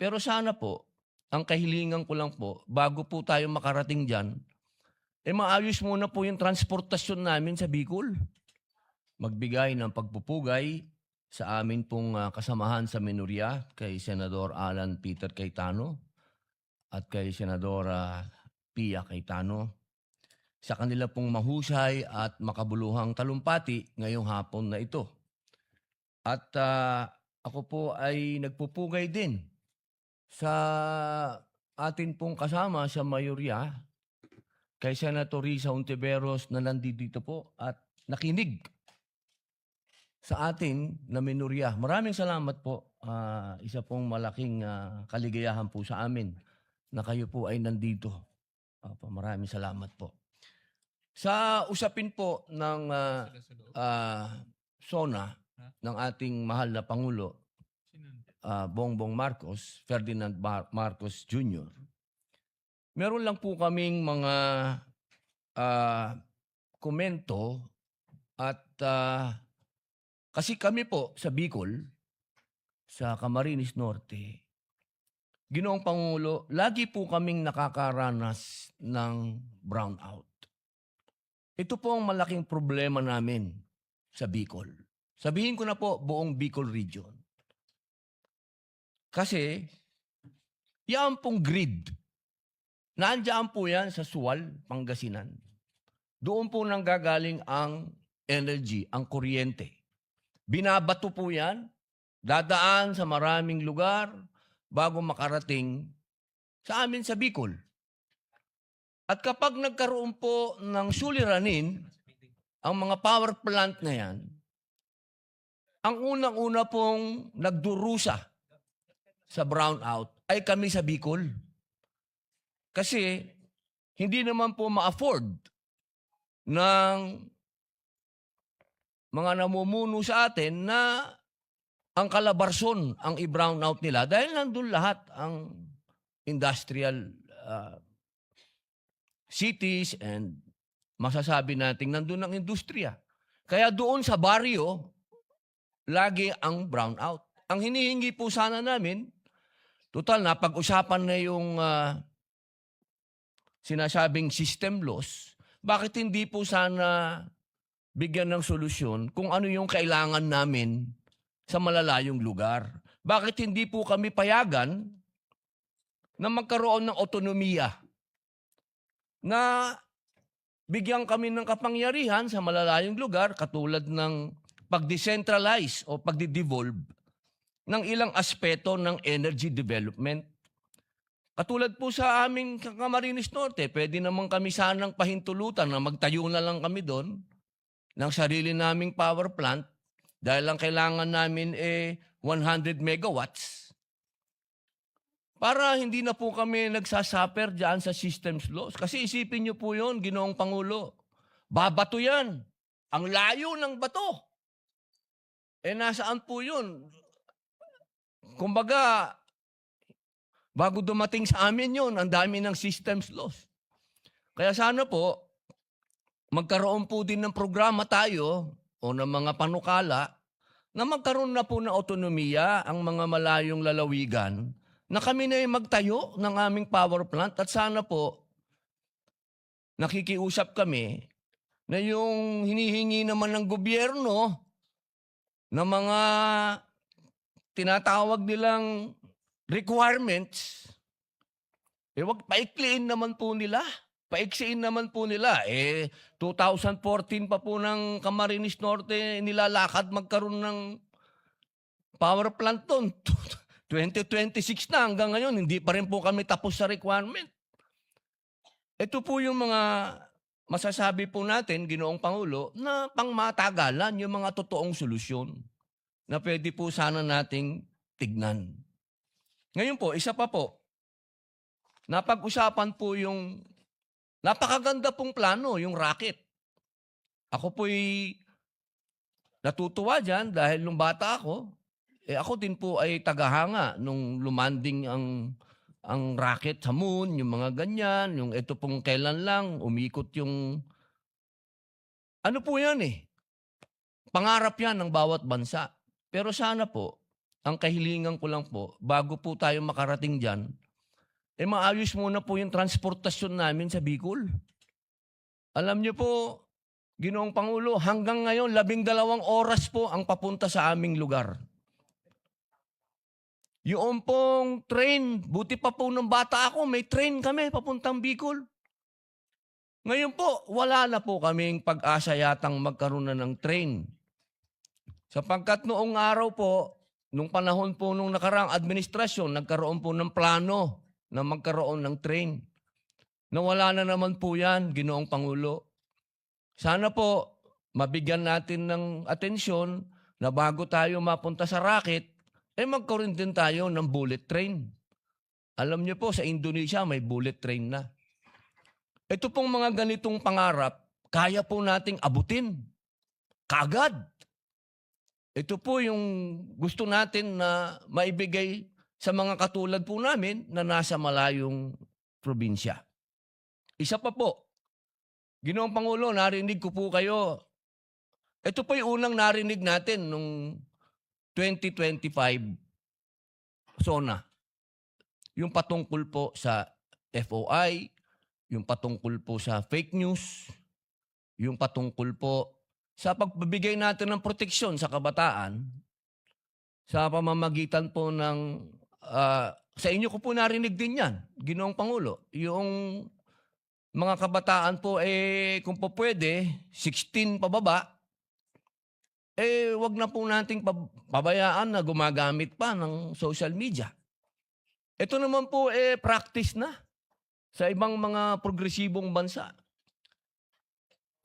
Pero sana po, ang kahilingan ko lang po, bago po tayo makarating diyan, maayos muna po yung transportasyon namin sa Bicol. Magbigay ng pagpupugay sa amin pong kasamahan sa minorya kay Senador Alan Peter Cayetano at kay Senadora Pia Cayetano sa kanila pong mahusay at makabuluhang talumpati ngayong hapon na ito. At ako po ay nagpupugay din sa atin pong kasama sa mayorya kay Senator Risa Hontiveros na nandito po at nakinig sa atin na minorya. Maraming salamat po. Isa pong malaking kaligayahan po sa amin na kayo po ay nandito. Maraming salamat po. Sa usapin po ng SONA ng ating mahal na Pangulo, Bongbong Marcos, Ferdinand Marcos Jr., meron lang po kaming mga komento at kasi kami po sa Bicol, sa Camarines Norte, Ginoong Pangulo, lagi po kaming nakakaranas ng brownout. Ito po ang malaking problema namin sa Bicol. Sabihin ko na po buong Bicol region. Kasi, yan pong grid, nandiyan po yan sa Sual, Pangasinan. Doon po nanggagaling ang energy, ang kuryente. Binabato po yan, dadaan sa maraming lugar bago makarating sa amin sa Bicol. At kapag nagkaroon po ng suliranin, ang mga power plant na yan, ang unang-una pong nagdurusa sa brownout ay kami sa Bicol. Kasi hindi naman po ma-afford ng mga namumuno sa atin na ang Calabarzon ang i-brownout nila dahil nandun lahat ang industrial cities and masasabi natin nandun ang industriya. Kaya doon sa baryo, lagi ang brownout. Ang hinihingi po sana namin, total napag-usapan na yung sinasabing system loss, bakit hindi po sana bigyan ng solusyon kung ano yung kailangan namin sa malalayong lugar? Bakit hindi po kami payagan na magkaroon ng otonomiya na bigyan kami ng kapangyarihan sa malalayong lugar katulad ng pag-decentralize o pag-devolve ng ilang aspeto ng energy development. Katulad po sa aming Camarines Norte, pwede naman kami sanang pahintulutan na magtayo na lang kami doon ng sarili naming power plant dahil ang kailangan namin 100 megawatts para hindi na po kami nagsasuffer dyan sa systems loss. Kasi isipin niyo po yun, Ginoong Pangulo, babato yan. Ang layo ng bato. Nasaan po yun? Kumbaga, bago dumating sa amin yun, ang dami ng systems loss. Kaya sana po, magkaroon po din ng programa tayo o ng mga panukala na magkaroon na po ng otonomiya ang mga malayong lalawigan na kami na magtayo ng aming power plant at sana po nakikiusap kami na yung hinihingi naman ng gobyerno na mga tinatawag nilang requirements, wag paikliin naman po nila. Paiksiin naman po nila. 2014 pa po ng Camarines Norte nilalakad magkaroon ng power plant doon. 2026 na hanggang ngayon, hindi pa rin po kami tapos sa requirement. Ito po yung mga masasabi po natin, Ginoong Pangulo, na pangmatagalan yung mga totoong solusyon na pwede po sana nating tignan. Ngayon po, isa pa po, napag-usapan po yung napakaganda pong plano, yung rocket. Ako po'y natutuwa dyan dahil nung bata ako, ako din po ay tagahanga nung lumanding ang rocket sa moon, yung mga ganyan, yung ito pong kailan lang, umikot yung, ano po yan pangarap yan ng bawat bansa. Pero sana po, ang kahilingan ko lang po, bago po tayo makarating dyan, maayos muna po yung transportasyon namin sa Bicol. Alam niyo po, Ginoong Pangulo, hanggang ngayon, 12 oras po ang papunta sa aming lugar. Yung pong train, buti pa po nung bata ako, may train kami papuntang Bicol. Ngayon po, wala na po kaming pag-asa yatang magkaroon na ng train. Sapagkat noong araw po, nung panahon po nung nakaraang administrasyon, nagkaroon po ng plano na magkaroon ng train. Nawala na naman po yan, Ginoong Pangulo. Sana po, mabigyan natin ng atensyon na bago tayo mapunta sa racket, magkaroon din tayo ng bullet train. Alam niyo po, sa Indonesia may bullet train na. Ito pong mga ganitong pangarap, kaya po nating abutin. Kaagad. Ito po yung gusto natin na maibigay sa mga katulad po namin na nasa malayong probinsya. Isa pa po, Ginoong Pangulo, narinig ko po kayo. Ito po yung unang narinig natin nung 2025 SONA. Yung patungkol po sa FOI, yung patungkol po sa fake news, yung patungkol po sa pagbibigay natin ng proteksyon sa kabataan sa pamamagitan po ng sa inyo ko po narinig din yan, Ginoong Pangulo. Yung mga kabataan po, kung po pwede, 16 pababa, wag na po nating pabayaan na gumagamit pa ng social media. Ito naman po, practice na sa ibang mga progresibong bansa.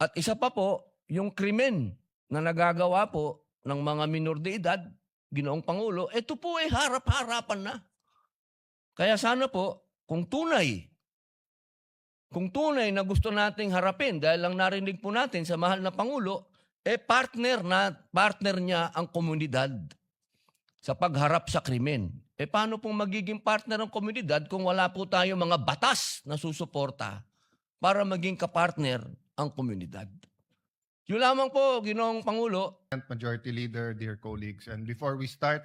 At isa pa po, yung krimen na nagagawa po ng mga minor de edad, Ginoong Pangulo, ito po harap-harapan na. Kaya sana po, kung tunay na gusto nating harapin, dahil lang narinig po natin sa mahal na Pangulo, partner niya ang komunidad sa pagharap sa krimen. Paano pong magiging partner ang komunidad kung wala po tayo mga batas na susuporta para maging kapartner ang komunidad? Yun lamang po, Ginoong Pangulo. Majority Leader, dear colleagues. And before we start,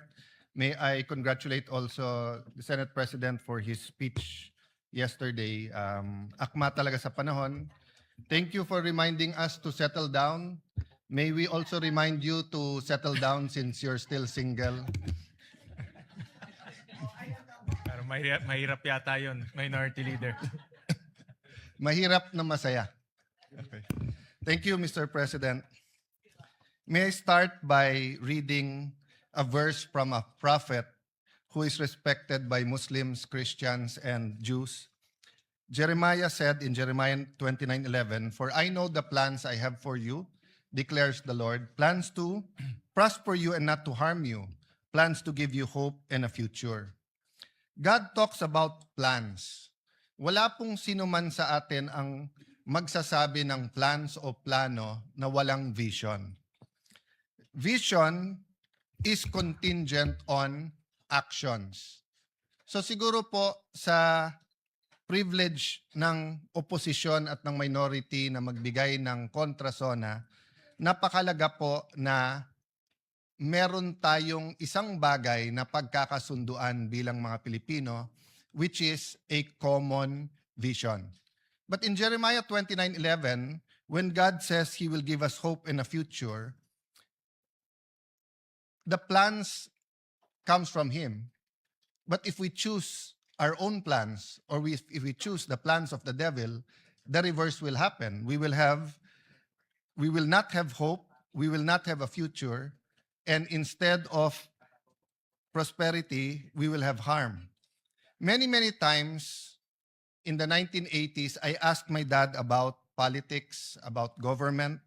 may I congratulate also the Senate President for his speech yesterday. Akma talaga sa panahon. Thank you for reminding us to settle down. May we also remind you to settle down since you're still single. Pero mahirap yata yun, Minority Leader. Mahirap na masaya. Okay. Thank you, Mr. President. May I start by reading a verse from a prophet who is respected by Muslims, Christians, and Jews. Jeremiah said in Jeremiah 29:11, "For I know the plans I have for you, declares the Lord, plans to prosper you and not to harm you, plans to give you hope and a future." God talks about plans. Wala pong sino man sa atin ang magsasabi ng plans o plano na walang vision. Vision is contingent on actions. So siguro po sa privilege ng oposisyon at ng minority na magbigay ng kontrasona, napakalaga po na meron tayong isang bagay na pagkakasunduan bilang mga Pilipino, which is a common vision. But in Jeremiah 29:11, when God says He will give us hope and a future, the plans comes from Him. But if we choose our own plans, or if we choose the plans of the devil, the reverse will happen. We will not have hope, we will not have a future, and instead of prosperity, we will have harm. Many times in the 1980s, I asked my dad about politics, about government,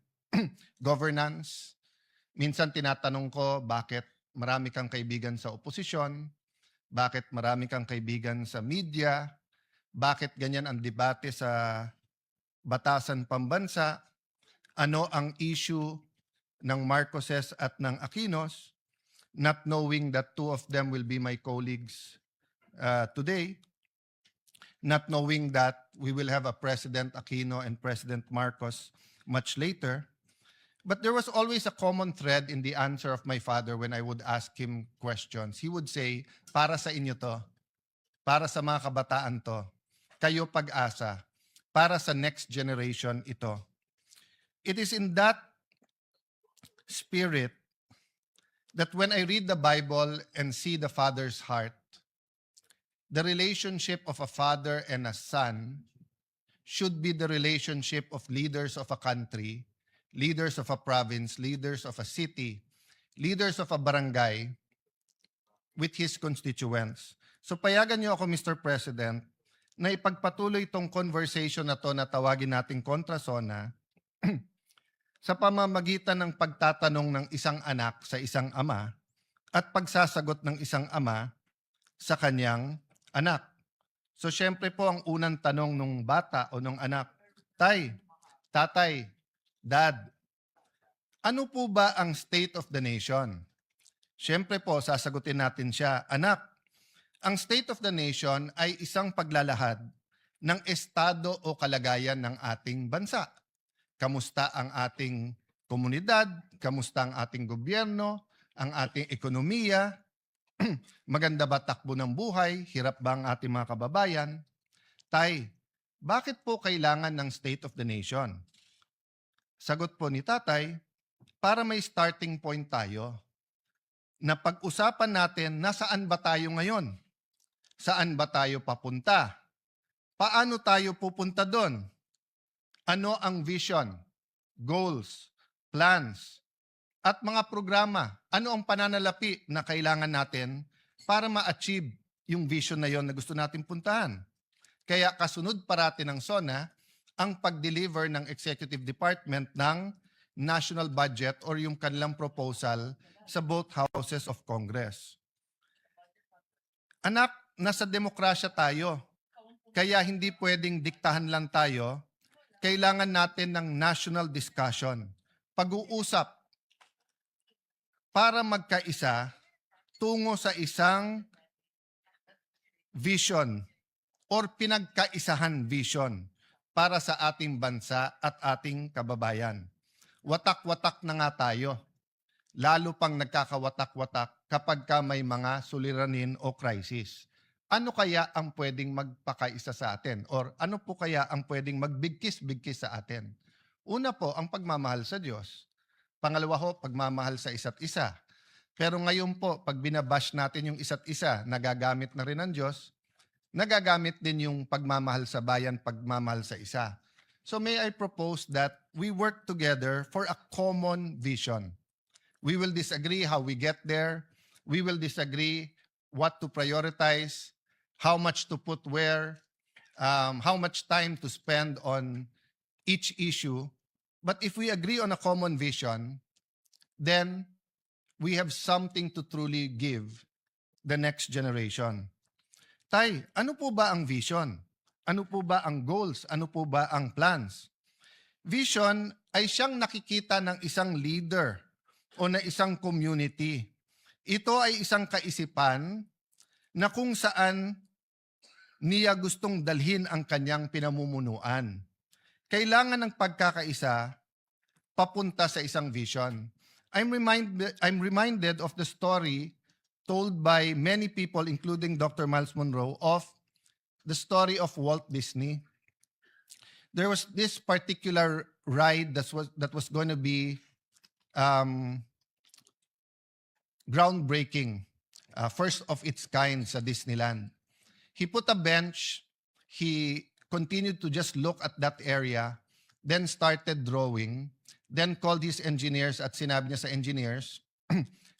governance. Minsan tinatanong ko, bakit marami kang kaibigan sa oposisyon? Bakit marami kang kaibigan sa media? Bakit ganyan ang debate sa batasan pambansa? Ano ang issue ng Marcoses at ng Aquinos? Not knowing that two of them will be my colleagues today. Not knowing that we will have a President Aquino and President Marcos much later. But there was always a common thread in the answer of my father when I would ask him questions. He would say, para sa inyo to, para sa mga kabataan to, kayo pag-asa, para sa next generation ito. It is in that spirit that when I read the Bible and see the Father's heart, the relationship of a father and a son should be the relationship of leaders of a country, leaders of a province, leaders of a city, leaders of a barangay with his constituents. So payagan niyo ako, Mr. President, na ipagpatuloy itong conversation na to na tawagin nating kontrasona sa pamamagitan ng pagtatanong ng isang anak sa isang ama at pagsasagot ng isang ama sa kanyang anak. So syempre po ang unang tanong ng bata o ng anak, Tay, Tatay, Dad, ano po ba ang state of the nation? Syempre po, sasagutin natin siya, Anak, ang state of the nation ay isang paglalahad ng estado o kalagayan ng ating bansa. Kamusta ang ating komunidad? Kamusta ang ating gobyerno? Ang ating ekonomiya? Maganda ba takbo ng buhay? Hirap ba ang ating mga kababayan? Tay, bakit po kailangan ng state of the nation? Sagot po ni Tatay, para may starting point tayo na pag-usapan natin nasaan ba tayo ngayon? Saan ba tayo papunta? Paano tayo pupunta doon? Ano ang vision, goals, plans, at mga programa? Ano ang pananalapi na kailangan natin para ma-achieve yung vision na yon na gusto natin puntahan? Kaya kasunod parati ng SONA ang pag-deliver ng Executive Department ng national budget or yung kanilang proposal sa both houses of Congress. Anak, nasa demokrasya tayo. Kaya hindi pwedeng diktahan lang tayo. Kailangan natin ng national discussion. Pag-uusap para magkaisa tungo sa isang vision or pinagkaisahan vision para sa ating bansa at ating kababayan. Watak-watak na nga tayo. Lalo pang nagkakawatak-watak kapag ka may mga suliranin o crisis. Ano kaya ang pwedeng magpakaisa sa atin? Or ano po kaya ang pwedeng magbigkis-bigkis sa atin? Una po, ang pagmamahal sa Diyos. Pangalawa ho, pagmamahal sa isa't isa. Pero ngayon po, pag binabash natin yung isa't isa, nagagamit na rin ng Diyos, nagagamit din yung pagmamahal sa bayan, pagmamahal sa isa. So may I propose that we work together for a common vision. We will disagree how we get there. We will disagree what to prioritize, how much to put where, how much time to spend on each issue. But if we agree on a common vision, then we have something to truly give the next generation. Tay, ano po ba ang vision? Ano po ba ang goals? Ano po ba ang plans? Vision ay siyang nakikita ng isang leader o na isang community. Ito ay isang kaisipan na kung saan niya gustong dalhin ang kanyang pinamumunuan. Kailangan ng pagkakaisa papunta sa isang vision. I'm reminded of the story told by many people, including Dr. Miles Monroe, of the story of Walt Disney. There was this particular ride that was going to be groundbreaking, first of its kind sa Disneyland. He put a bench, he continued to just look at that area, then started drawing, then called his engineers at sinabi niya sa engineers,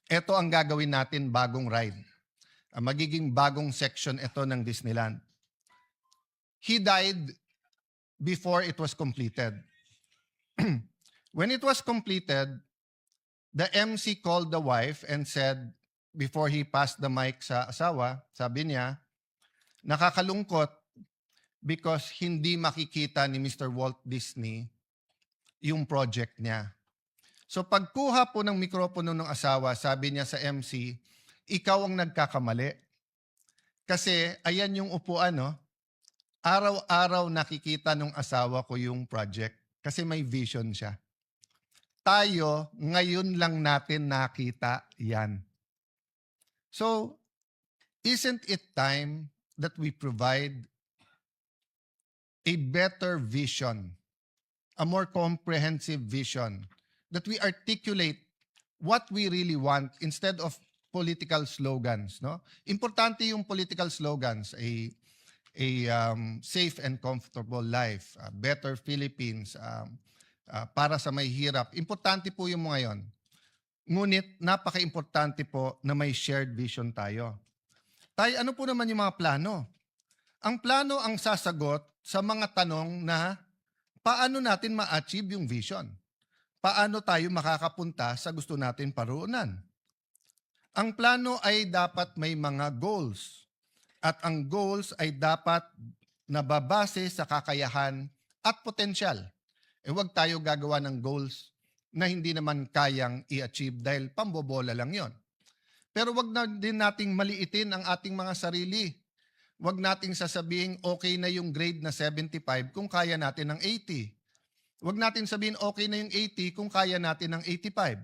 ito ang gagawin natin bagong ride. Magiging bagong section ito ng Disneyland. He died before it was completed. When it was completed, the MC called the wife and said, before he passed the mic sa asawa, sabi niya, nakakalungkot because hindi makikita ni Mr. Walt Disney yung project niya. So pagkuha po ng mikropono ng asawa, sabi niya sa MC, ikaw ang nagkakamali. Kasi ayan yung upuan, no? Araw-araw nakikita ng asawa ko yung project kasi may vision siya. tayo ngayon lang natin nakita yan. So, isn't it time that we provide a better vision, a more comprehensive vision, that we articulate what we really want instead of political slogans, no? Importante yung political slogans, safe and comfortable life, better Philippines, para sa may hirap. Importante po yung mga yon. Ngunit napaka-importante po na may shared vision tayo. Tay, ano po naman yung mga plano? Ang plano ang sasagot sa mga tanong na paano natin ma-achieve yung vision? Paano tayo makakapunta sa gusto natin paruunan? Ang plano ay dapat may mga goals. At ang goals ay dapat nababase sa kakayahan at potensyal. Huwag tayo gagawa ng goals na hindi naman kayang i-achieve dahil pambobola lang yon. Pero wag na din nating maliitin ang ating mga sarili. Wag nating sasabihin okay na yung grade na 75 kung kaya natin ng 80. Wag natin sabihin okay na yung 80 kung kaya natin ng 85.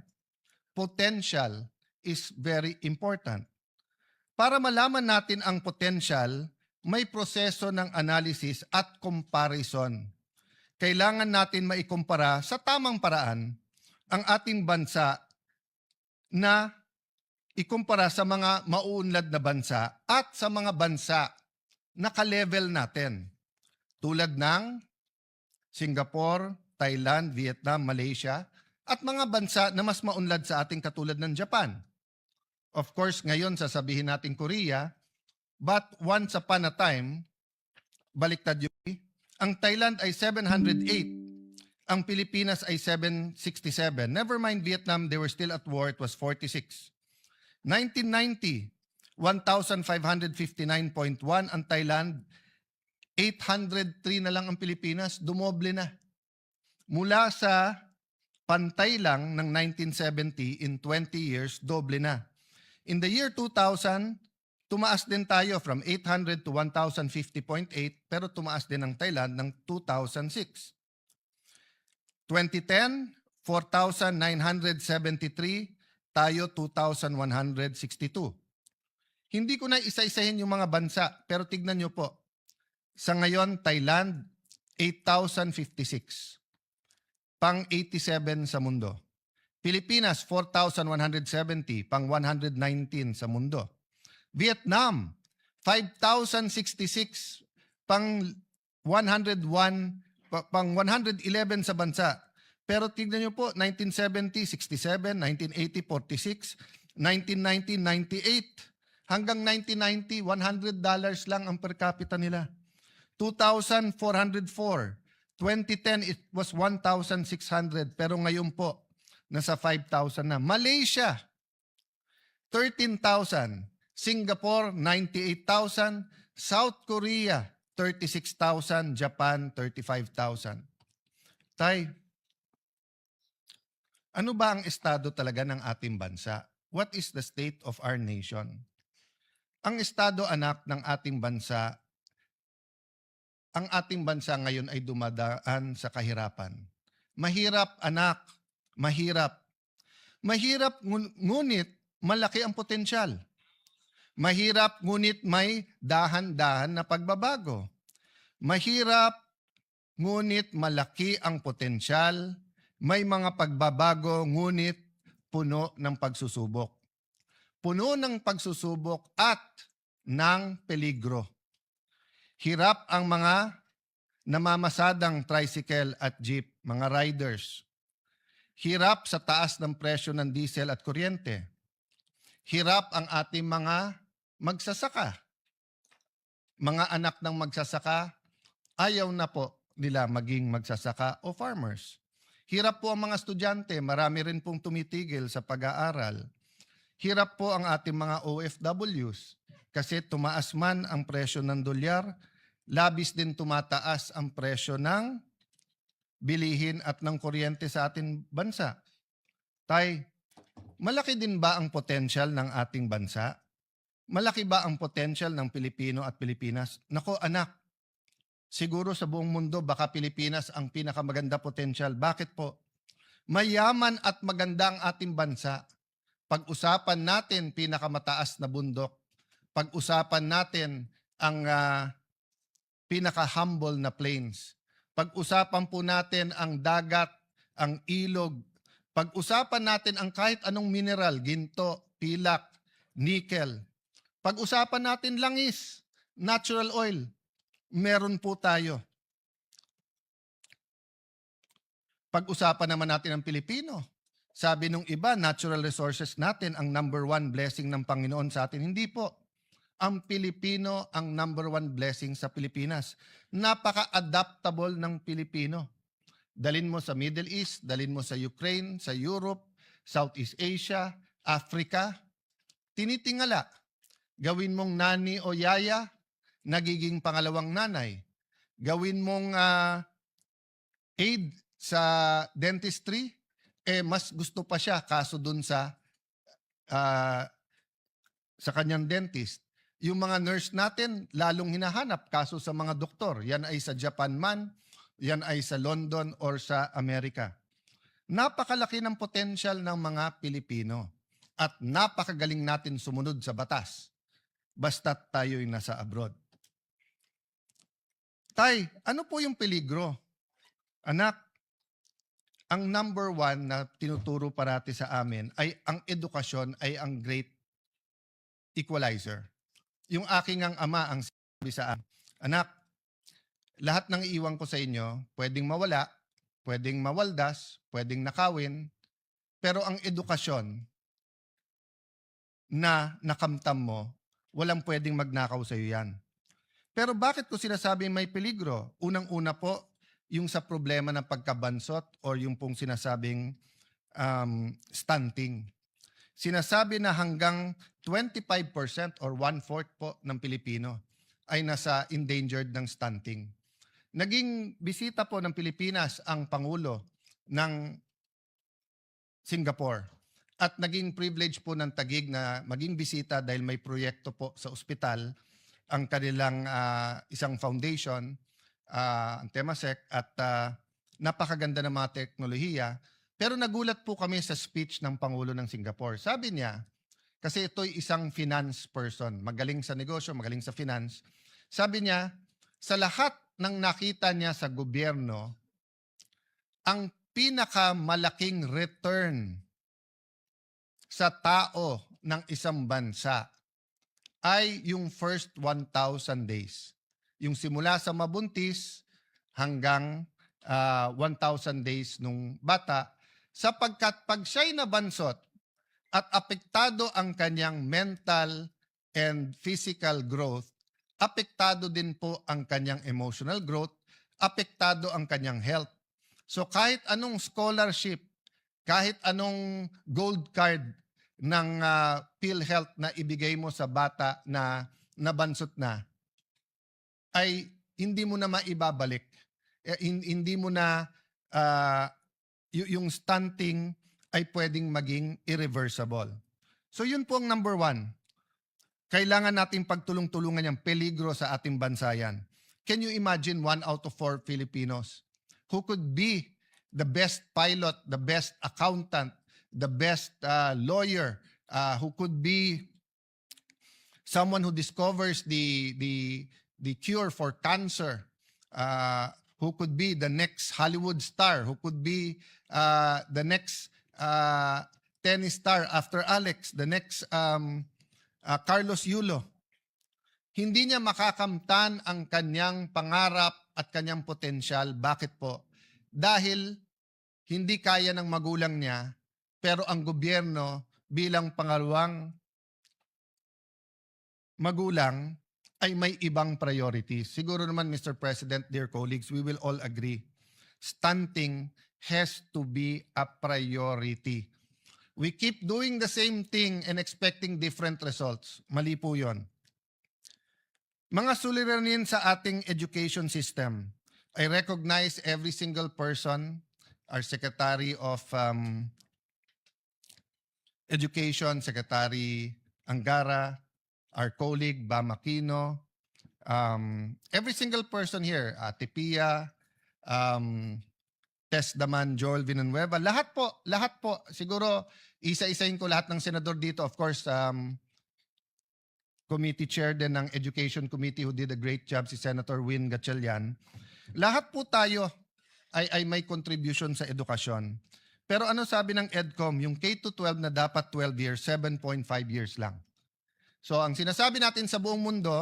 Potential is very important. Para malaman natin ang potential, may proseso ng analysis at comparison. Kailangan natin maikumpara sa tamang paraan ang ating bansa na ikumpara sa mga mauunlad na bansa at sa mga bansa na ka-level natin. Tulad ng Singapore, Thailand, Vietnam, Malaysia, at mga bansa na mas maunlad sa ating katulad ng Japan. Of course, ngayon sasabihin natin Korea, but once upon a time, baliktad yun, ang Thailand ay 708, ang Pilipinas ay 767. Never mind Vietnam, they were still at war, it was 46. 1990, 1,559.1 ang Thailand, 803 na lang ang Pilipinas, dumoble na. Mula sa pantay lang ng 1970, in 20 years, doble na. In the year 2000, tumaas din tayo from 800 to 1,050.8, pero tumaas din ang Thailand ng 2006. 2010, 4,973, tayo 2,162. Hindi ko na isa-isahin yung mga bansa, pero tignan nyo po. Sa ngayon, Thailand, 8,056. Pang 87 sa mundo. Pilipinas, 4,170. Pang 119 sa mundo. Vietnam, 5,066. Pang 101, pang 111 sa bansa. Pero tignan nyo po, 1970, 67, 1980, 46, 1990, 98. Hanggang 1990, $100 lang ang per capita nila. 2,404. 2010, it was 1,600. Pero ngayon po, nasa 5,000 na. Malaysia, 13,000. Singapore, 98,000. South Korea, 36,000. Japan, 35,000. Tay, ano ba ang estado talaga ng ating bansa? What is the state of our nation? Ang estado, anak, ng ating bansa, ang ating bansa ngayon ay dumadaan sa kahirapan. Mahirap, anak, mahirap. Mahirap, ngunit malaki ang potensyal. Mahirap, ngunit may dahan-dahan na pagbabago. Mahirap, ngunit malaki ang potensyal. May mga pagbabago, ngunit puno ng pagsusubok. Puno ng pagsusubok at ng peligro. Hirap ang mga namamasadang tricycle at jeep, mga riders. Hirap sa taas ng presyo ng diesel at kuryente. Hirap ang ating mga magsasaka. Mga anak ng magsasaka, ayaw na po nila maging magsasaka o farmers. Hirap po ang mga estudyante, marami rin pong tumitigil sa pag-aaral. Hirap po ang ating mga OFWs kasi tumaas man ang presyo ng dolyar, labis din tumataas ang presyo ng bilihin at ng kuryente sa ating bansa. Tay, malaki din ba ang potensyal ng ating bansa? Malaki ba ang potensyal ng Pilipino at Pilipinas? Nako anak, siguro sa buong mundo baka Pilipinas ang pinakamaganda potensyal. Bakit po? Mayaman at maganda ang ating bansa. Pag-usapan natin pinakamataas na bundok. Pag-usapan natin ang pinaka-humble na plains. Pag-usapan po natin ang dagat, ang ilog. Pag-usapan natin ang kahit anong mineral, ginto, pilak, nickel. Pag-usapan natin langis, natural oil. Meron po tayo. Pag-usapan naman natin ang Pilipino. Sabi nung iba, natural resources natin ang number one blessing ng Panginoon sa atin. Hindi po. Ang Pilipino ang number one blessing sa Pilipinas. Napaka-adaptable ng Pilipino. Dalin mo sa Middle East, dalin mo sa Ukraine, sa Europe, Southeast Asia, Africa. Tinitingala. Gawin mong nani o yaya, nagiging pangalawang nanay. Gawin mong aid sa dentistry, mas gusto pa siya kaso dun sa kanyang dentist. Yung mga nurse natin, lalong hinahanap kaso sa mga doktor. Yan ay sa Japan man, yan ay sa London or sa Amerika. Napakalaki ng potensyal ng mga Pilipino at napakagaling natin sumunod sa batas basta't tayo'y nasa abroad. Tay, ano po yung peligro? Anak, ang number one na tinuturo parati sa amin ay ang edukasyon ay ang great equalizer. Yung aking ang ama ang sabi sa akin, anak, lahat ng iiwan ko sa inyo, pwedeng mawala, pwedeng mawaldas, pwedeng nakawin, pero ang edukasyon na nakamtam mo, walang pwedeng magnakaw sa iyo yan. Pero bakit ko sinasabi may peligro? Unang-una po, yung sa problema ng pagkabansot or yung pong sinasabing stunting. Sinasabi na hanggang 25% or 1/4 po ng Pilipino ay nasa endangered ng stunting. Naging bisita po ng Pilipinas ang Pangulo ng Singapore at naging privilege po ng Taguig na maging bisita dahil may proyekto po sa ospital ang kanilang isang foundation, ang Temasek, at napakaganda ng mga teknolohiya. Pero nagulat po kami sa speech ng Pangulo ng Singapore. Sabi niya, kasi ito'y isang finance person, magaling sa negosyo, magaling sa finance. Sabi niya, sa lahat ng nakita niya sa gobyerno, ang pinakamalaking return sa tao ng isang bansa ay yung first 1,000 days. Yung simula sa mabuntis hanggang 1,000 days nung bata, sapagkat pag siya'y nabansot at apektado ang kanyang mental and physical growth, apektado din po ang kanyang emotional growth, apektado ang kanyang health. So kahit anong scholarship, kahit anong gold card ng PhilHealth na ibigay mo sa bata na nabansot na, ay hindi mo na maibabalik. Hindi mo na yung stunting ay pwedeng maging irreversible. So yun po ang number one. Kailangan nating pagtulong-tulungan yung peligro sa ating bansa yan. Can you imagine 1 out of 4 Filipinos who could be the best pilot, the best accountant, the best lawyer, who could be someone who discovers the cure for cancer, who could be the next Hollywood star, who could be the next tennis star after Alex, the next Carlos Yulo. Hindi niya makakamtan ang kanyang pangarap at kanyang potensyal. Bakit po? Dahil hindi kaya ng magulang niya, pero ang gobyerno bilang pangalawang magulang ay may ibang priorities. Siguro naman, Mr. President, dear colleagues, we will all agree. Stunting has to be a priority. We keep doing the same thing and expecting different results. Mali po yun. Mga suliranin sa ating education system. I recognize every single person, our Secretary of Education, Secretary Angara, our colleague Bam Aquino, every single person here, Ate Pia, Tess Daman, Joel Villanueva, lahat po. Siguro, isa-isahin ko lahat ng senador dito. Of course, committee chair din ng Education Committee who did a great job, si Senator Win Gatchalian. Lahat po tayo ay may contribution sa edukasyon. Pero ano sabi ng EDCOM? Yung K-12 na dapat 12 years, 7.5 years lang. So ang sinasabi natin sa buong mundo,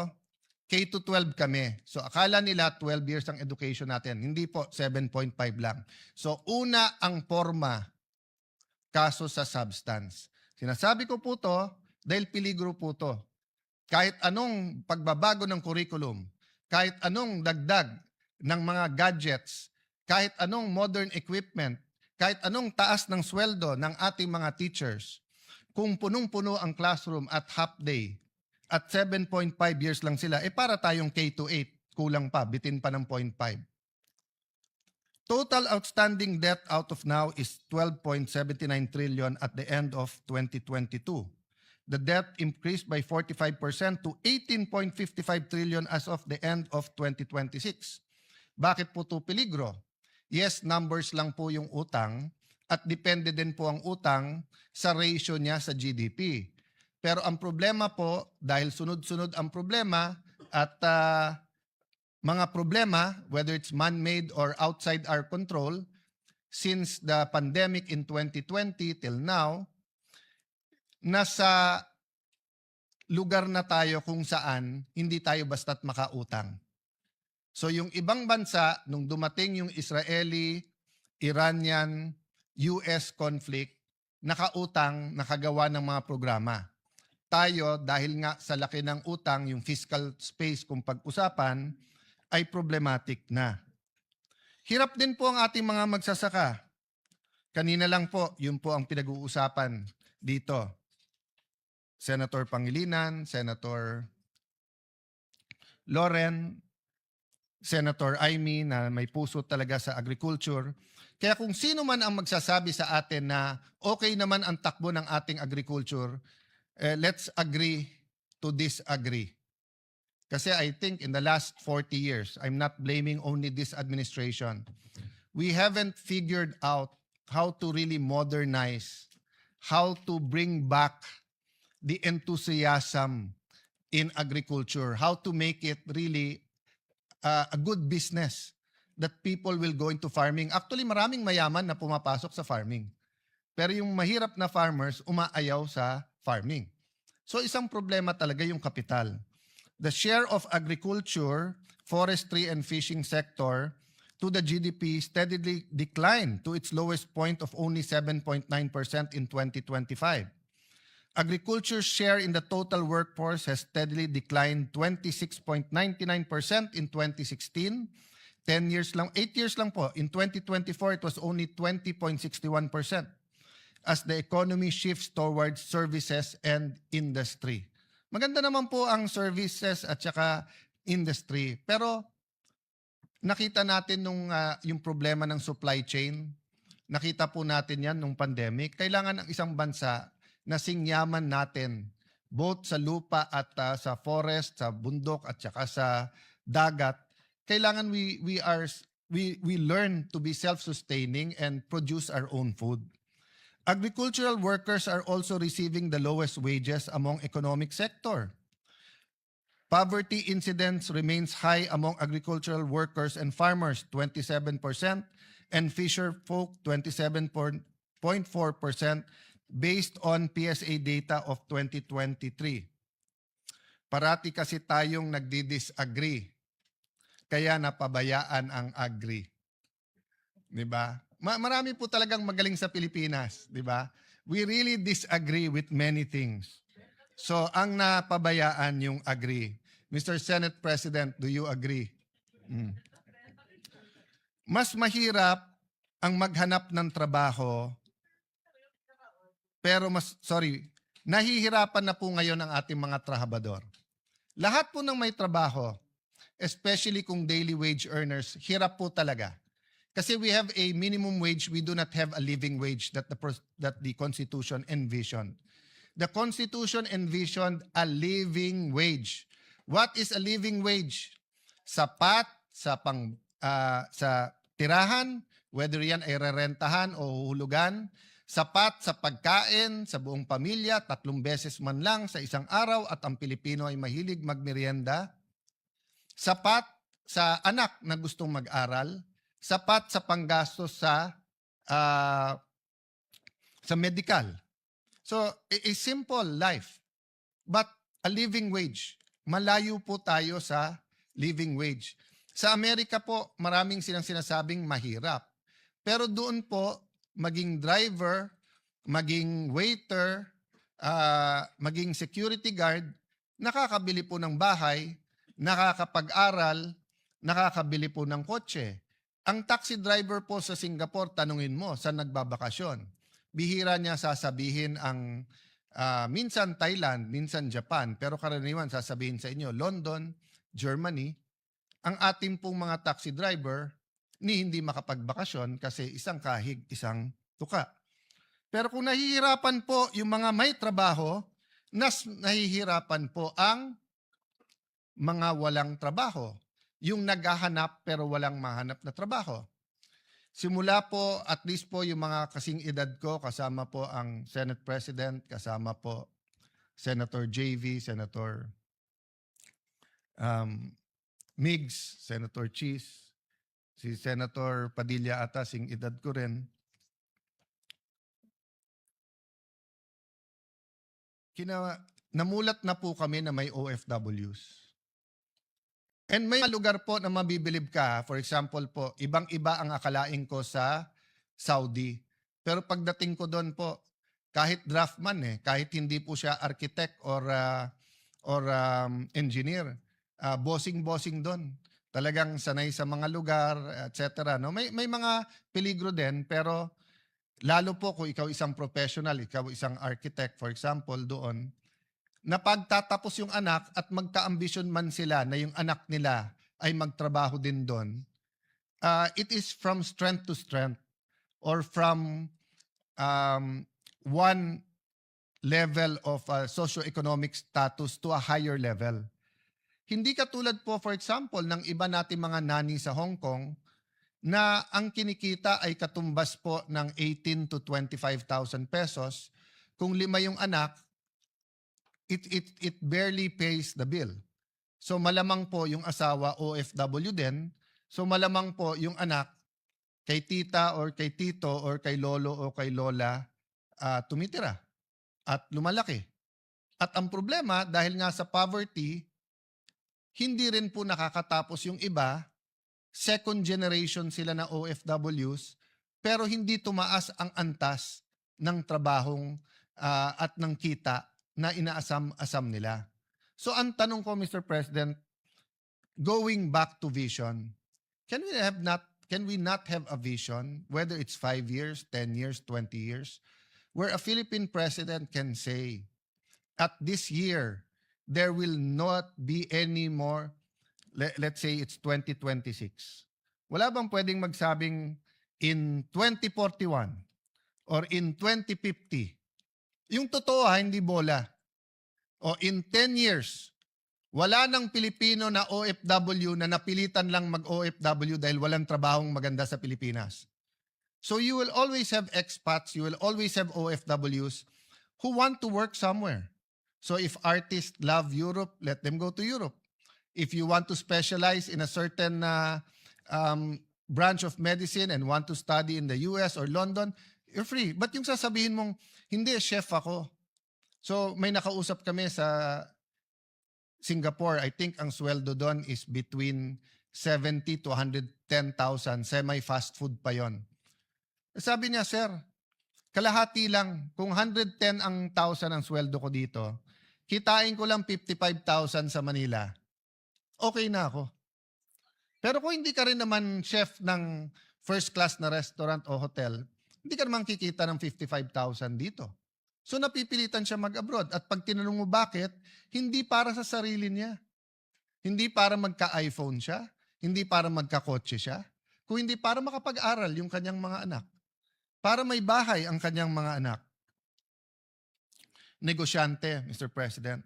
K-12 kami. So akala nila 12 years ang education natin. Hindi po, 7.5 lang. So una ang forma, kaso sa substance. Sinasabi ko po to dahil peligro po to. Kahit anong pagbabago ng curriculum, kahit anong dagdag ng mga gadgets, kahit anong modern equipment, kahit anong taas ng sweldo ng ating mga teachers, kung punong-puno ang classroom at half day, at 7.5 years lang sila, para tayong K-8, kulang pa, bitin pa ng 0.5. Total outstanding debt out of now is 12.79 trillion at the end of 2022. The debt increased by 45% to 18.55 trillion as of the end of 2026. Bakit po ito peligro? Yes, numbers lang po yung utang at depende din po ang utang sa ratio niya sa GDP. Pero ang problema po, dahil sunod-sunod ang problema at mga problema, whether it's man-made or outside our control, since the pandemic in 2020 till now, nasa lugar na tayo kung saan hindi tayo basta't makautang. So yung ibang bansa, nung dumating yung Israeli, Iranian, US conflict, nakautang, nakagawa ng mga programa. Tayo, dahil nga sa laki ng utang, yung fiscal space kung pag-usapan, ay problematic na. Hirap din po ang ating mga magsasaka. Kanina lang po, yun po ang pinag-uusapan dito. Senator Pangilinan, Senator Loren, Senator Amy na may puso talaga sa agriculture. Kaya kung sino man ang magsasabi sa atin na okay naman ang takbo ng ating agriculture, let's agree to disagree. Kasi I think in the last 40 years, I'm not blaming only this administration, we haven't figured out how to really modernize, how to bring back the enthusiasm in agriculture, how to make it really a good business that people will go into farming. Actually, maraming mayaman na pumapasok sa farming. Pero yung mahirap na farmers, umaayaw sa farming. So isang problema talaga yung kapital. The share of agriculture, forestry, and fishing sector to the GDP steadily declined to its lowest point of only 7.9% in 2025. Agriculture's share in the total workforce has steadily declined 26.99% in 2016. 8 years lang po. In 2024, it was only 20.61% as the economy shifts towards services and industry. Maganda naman po ang services at saka industry. Pero nakita natin yung problema ng supply chain. Nakita po natin yan nung pandemic. Kailangan ng isang bansa na singyaman natin both sa lupa at sa forest, sa bundok at saka sa dagat. Kailangan we learn to be self-sustaining and produce our own food. Agricultural workers are also receiving the lowest wages among economic sector. Poverty incidence remains high among agricultural workers and farmers, 27%, and fisher folk, 27.4%, based on PSA data of 2023. Parati kasi tayong nagdi-disagree, kaya napabayaan ang agri. 'Di ba? Marami po talagang magaling sa Pilipinas, 'di ba? We really disagree with many things. So, ang napabayaan yung agree. Mr. Senate President, do you agree? Mas mahirap ang maghanap ng trabaho, pero nahihirapan na po ngayon ang ating mga trabahador. Lahat po ng may trabaho, especially kung daily wage earners, hirap po talaga. Kasi we have a minimum wage, we do not have a living wage that the Constitution envisioned. The Constitution envisioned a living wage. What is a living wage? Sapat sa sa tirahan, whether yan ay rerentahan o huhulugan, sapat sa pagkain sa buong pamilya, 3 beses man lang sa isang araw at ang Pilipino ay mahilig magmerienda, sapat sa anak na gustong mag-aral, sapat sa panggastos sa medical. So, a simple life, but a living wage. Malayo po tayo sa living wage. Sa Amerika po, maraming silang sinasabing mahirap. Pero doon po, maging driver, maging waiter, maging security guard, nakakabili po ng bahay, nakakapag-aral, nakakabili po ng kotse. Ang taxi driver po sa Singapore, tanungin mo, saan nagbabakasyon? Bihira niya sasabihin ang minsan Thailand, minsan Japan, pero karaniwan sasabihin sa inyo, London, Germany. Ang ating pong mga taxi driver ni hindi makapagbakasyon kasi isang kahig, isang tuka. Pero kung nahihirapan po yung mga may trabaho, nahihirapan po ang mga walang trabaho. Yung naghahanap pero walang mahanap na trabaho. Simula po, at least po yung mga kasing edad ko, kasama po ang Senate President, kasama po Senator JV, Senator Migs, Senator Cheese, si Senator Padilla ata, sing edad ko rin. Namulat na po kami na may OFWs. And may lugar po na mabibilib ka, for example po, ibang-iba ang akalain ko sa Saudi. Pero pagdating ko doon po, kahit draftman kahit hindi po siya architect or engineer, bossing-bossing doon. Talagang sanay sa mga lugar, etc. No? May mga peligro din, pero lalo po kung ikaw isang professional, ikaw isang architect, for example, doon, na pagtatapos yung anak at magka-ambisyon man sila na yung anak nila ay magtrabaho din doon, it is from strength to strength or from one level of socioeconomic status to a higher level. Hindi katulad po, for example, ng iba nating mga nani sa Hong Kong na ang kinikita ay katumbas po ng 18 to 25,000 pesos. Kung 5 yung anak, it barely pays the bill. So malamang po yung asawa OFW din. So malamang po yung anak kay tita or kay tito or kay lolo o kay lola tumitira at lumalaki. At ang problema, dahil nga sa poverty, hindi rin po nakakatapos yung iba. Second generation sila na OFWs, pero hindi tumaas ang antas ng trabahong at ng kita na inaasam-asam nila. So ang tanong ko, Mr. President, going back to vision, can we not have a vision, whether it's 5 years, 10 years, 20 years, where a Philippine president can say, at this year, there will not be any more, let's say it's 2026. Wala bang pwedeng magsabing in 2041 or in 2050? Yung totoo hindi bola. O in 10 years, wala nang Pilipino na OFW na napilitan lang mag-OFW dahil walang trabahong maganda sa Pilipinas. So you will always have expats, you will always have OFWs who want to work somewhere. So if artists love Europe, let them go to Europe. If you want to specialize in a certain branch of medicine and want to study in the US or London, you're free. But yung sasabihin mong, hindi, chef ako. So may nakausap kami sa Singapore. I think ang sweldo doon is between 70 to 110,000. Semi-fast food pa yon. Sabi niya, sir, kalahati lang. Kung 110 ang sweldo ko dito, kitain ko lang 55,000 sa Manila. Okay na ako. Pero kung hindi ka rin naman chef ng first class na restaurant o hotel, hindi ka naman kikita ng 55,000 dito. So napipilitan siya mag-abroad. At pag tinanong mo bakit, hindi para sa sarili niya. Hindi para magka-iPhone siya. Hindi para magka-kotse siya. Kung hindi para makapag-aral yung kanyang mga anak. Para may bahay ang kanyang mga anak. Negosyante, Mr. President.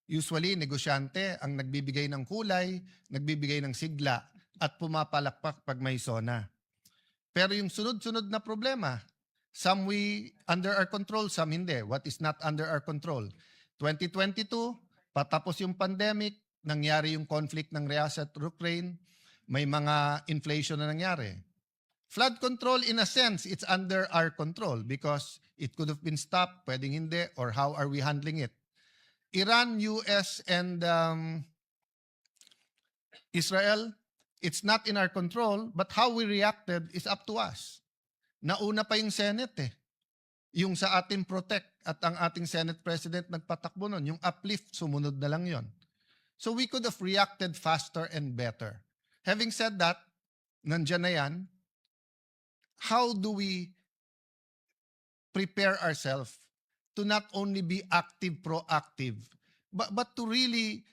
Usually, negosyante ang nagbibigay ng kulay, nagbibigay ng sigla, at pumapalakpak pag may sona. Pero yung sunod-sunod na problema, some we under our control, some hindi. What is not under our control? 2022, patapos yung pandemic, nangyari yung conflict ng Russia at Ukraine, may mga inflation na nangyari. Flood control, in a sense, it's under our control because it could have been stopped, pwedeng hindi, or how are we handling it? Iran, US, and Israel, it's not in our control, but how we reacted is up to us. Nauna pa yung Senate eh. Yung sa ating protect at ang ating Senate President nagpatakbo nun. Yung uplift, sumunod na lang yon. So we could have reacted faster and better. Having said that, nandyan na yan, how do we prepare ourselves to not only be active, proactive, but to really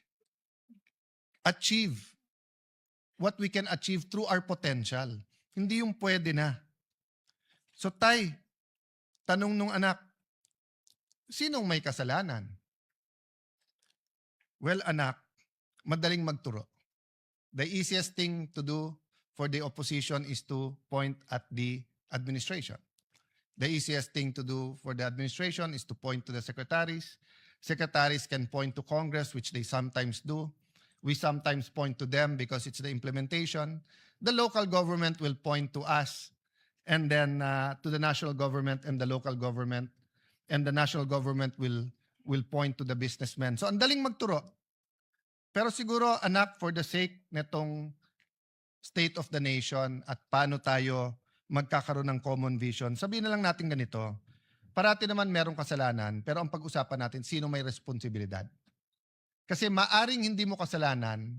achieve what we can achieve through our potential. Hindi yung pwede na. So tay, tanong nung anak, sinong may kasalanan? Well anak, madaling magturo. The easiest thing to do for the opposition is to point at the administration. The easiest thing to do for the administration is to point to the secretaries. Secretaries can point to Congress, which they sometimes do. We sometimes point to them because it's the implementation. The local government will point to us, and then to the national government and the local government, and the national government will point to the businessmen. So ang daling magturo. Pero siguro, anak, for the sake netong state of the nation at paano tayo magkakaroon ng common vision, sabihin na lang natin ganito, parati naman merong kasalanan, pero ang pag-usapan natin, sino may responsibilidad? Kasi maaring hindi mo kasalanan,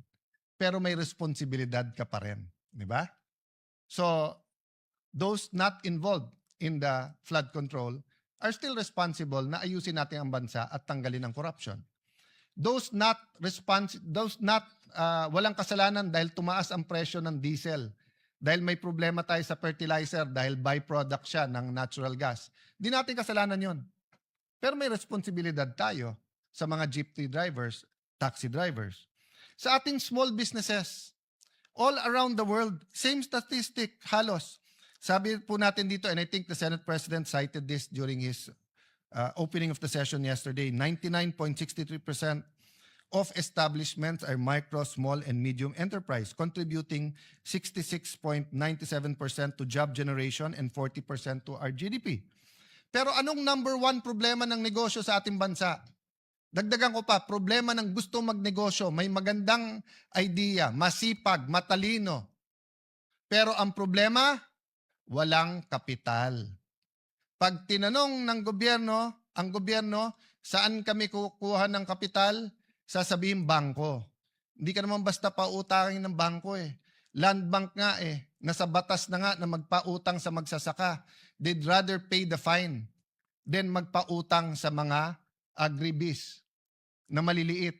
pero may responsibilidad ka pa rin. Di ba? So, those not involved in the flood control are still responsible na ayusin natin ang bansa at tanggalin ang corruption. Those not walang kasalanan dahil tumaas ang presyo ng diesel, dahil may problema tayo sa fertilizer, dahil byproduct siya ng natural gas. Di natin kasalanan yon. Pero may responsibilidad tayo sa mga jeepney drivers, taxi drivers. Sa ating small businesses, all around the world, same statistic, halos. Sabi po natin dito, and I think the Senate President cited this during his opening of the session yesterday, 99.63% of establishments are micro, small, and medium enterprise, contributing 66.97% to job generation and 40% to our GDP. Pero anong number one problema ng negosyo sa ating bansa? Dagdagan ko pa, problema ng gusto magnegosyo, may magandang idea, masipag, matalino. Pero ang problema, walang kapital. Pag tinanong ng gobyerno, ang gobyerno, saan kami kukuha ng kapital? Sasabihin bangko. Hindi ka naman basta pautangin ng bangko eh. Land bank nga eh. Nasa batas na nga na magpautang sa magsasaka. They'd rather pay the fine than magpautang sa mga agribis na maliliit.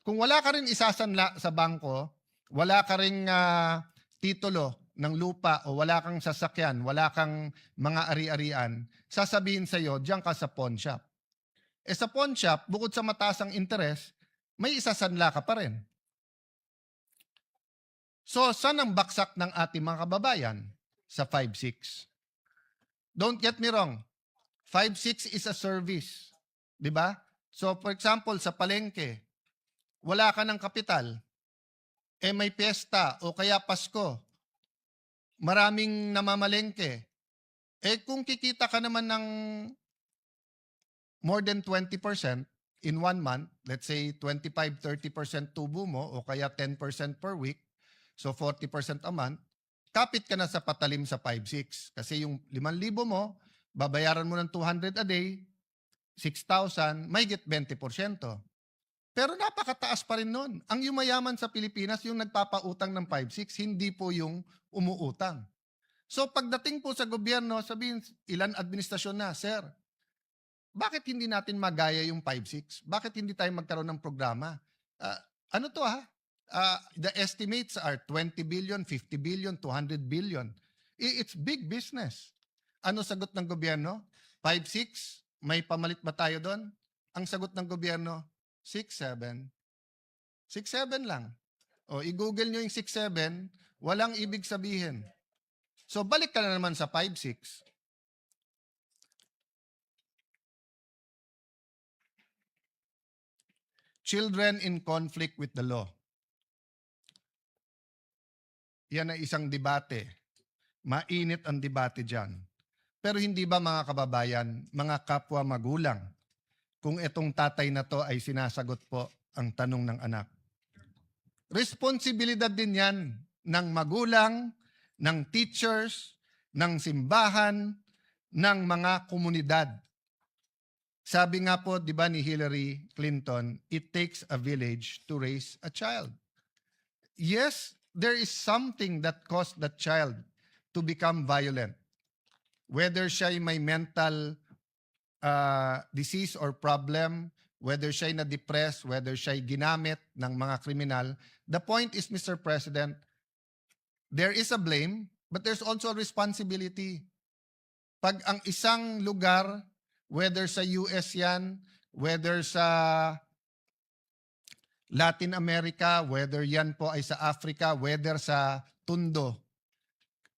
Kung wala ka rin isasanla sa bangko, wala ka rin titulo ng lupa o wala kang sasakyan, wala kang mga ari-arian, sasabihin sa iyo, diyan ka sa pawn shop. Eh sa pawn shop, bukod sa mataas ang interest, may isasanla ka pa rin. So, saan ang baksak ng ating mga kababayan? Sa 5-6. Don't get me wrong. 5-6 is a service. Di ba? So, for example, sa palengke, wala ka ng kapital, eh may piyesta o kaya Pasko, maraming namamalengke. Eh kung kikita ka naman ng more than 20% in 1 month, let's say 25-30% tubo mo o kaya 10% per week, so 40% a month, kapit ka na sa patalim sa 5-6. Kasi yung 5,000 mo, babayaran mo ng 200 a day, 6,000, may get 20%. Pero napakataas pa rin nun. Ang yumayaman sa Pilipinas, yung nagpapautang ng 5-6, hindi po yung umuutang. So pagdating po sa gobyerno, sabihin, ilan administrasyon na, sir, bakit hindi natin magaya yung 5-6? Bakit hindi tayo magkaroon ng programa? Ano to ha? The estimates are 20 billion, 50 billion, 200 billion. It's big business. Ano sagot ng gobyerno? 5-6? May pamalit ba tayo doon? Ang sagot ng gobyerno, 6-7. 6-7 lang. O, i-google nyo yung 6-7, walang ibig sabihin. So balik ka na naman sa 5.6. Children in conflict with the law. Yan ay isang debate. Mainit ang debate dyan. Pero hindi ba mga kababayan, mga kapwa magulang, kung itong tatay na to ay sinasagot po ang tanong ng anak? Responsibilidad din yan ng magulang, ng teachers, ng simbahan, ng mga komunidad. Sabi nga po, di ba ni Hillary Clinton, it takes a village to raise a child. Yes, there is something that caused that child to become violent. Whether siya may mental disease or problem, whether siya na-depressed, whether siya ginamit ng mga kriminal, the point is, Mr. President, there is a blame, but there's also a responsibility. Pag ang isang lugar, whether sa US yan, whether sa Latin America, whether yan po ay sa Africa, whether sa Tondo,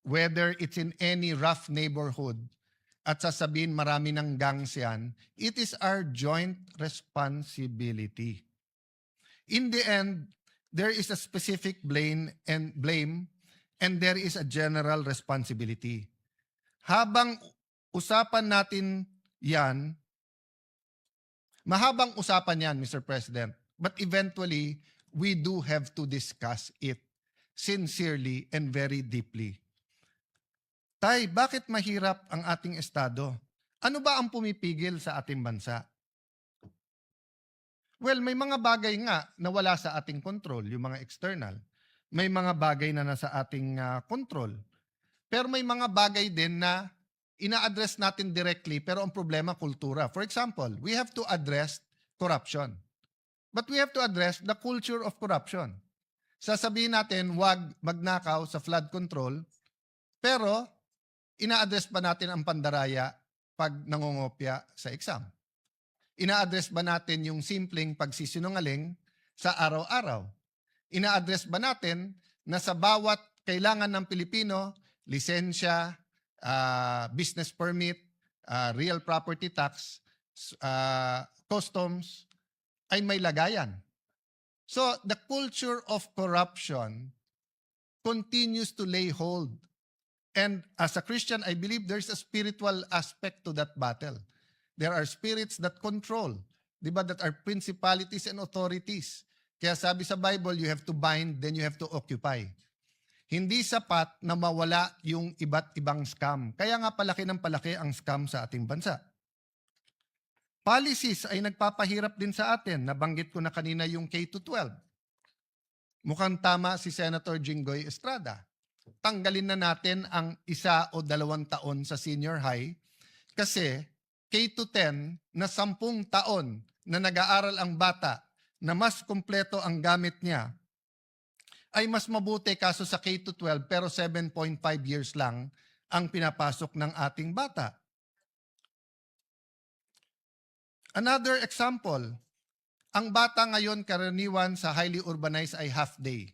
whether it's in any rough neighborhood, at sasabihin marami ng gangs yan, it is our joint responsibility. In the end, there is a specific blame, and there is a general responsibility. Habang usapan natin yan, mahabang usapan yan, Mr. President, but eventually, we do have to discuss it sincerely and very deeply. Tay, bakit mahirap ang ating estado? Ano ba ang pumipigil sa ating bansa? Well, may mga bagay nga na wala sa ating control, yung mga external. May mga bagay na nasa ating control. Pero may mga bagay din na ina-address natin directly, pero ang problema, kultura. For example, we have to address corruption. But we have to address the culture of corruption. Sasabihin natin, wag magnakaw sa flood control, pero ina-address ba natin ang pandaraya pag nangongopya sa exam? Ina-address ba natin yung simpleng pagsisinungaling sa araw-araw? Ina-address ba natin na sa bawat kailangan ng Pilipino, lisensya, business permit, real property tax, customs, ay may lagayan? So, the culture of corruption continues to lay hold. And as a Christian, I believe there's a spiritual aspect to that battle. There are spirits that control, di ba, that are principalities and authorities. Kaya sabi sa Bible, you have to bind, then you have to occupy. Hindi sapat na mawala yung iba't ibang scam. Kaya nga palaki ng palaki ang scam sa ating bansa. Policies ay nagpapahirap din sa atin. Nabanggit ko na kanina yung K-12. Mukhang tama si Senator Jinggoy Estrada. Tanggalin na natin ang 1 o 2 taon sa senior high kasi K-10 na 10 taon na nag-aaral ang bata na mas kumpleto ang gamit niya ay mas mabuti kaso sa K-12 pero 7.5 years lang ang pinapasok ng ating bata. Another example, ang bata ngayon karaniwan sa highly urbanized ay half day.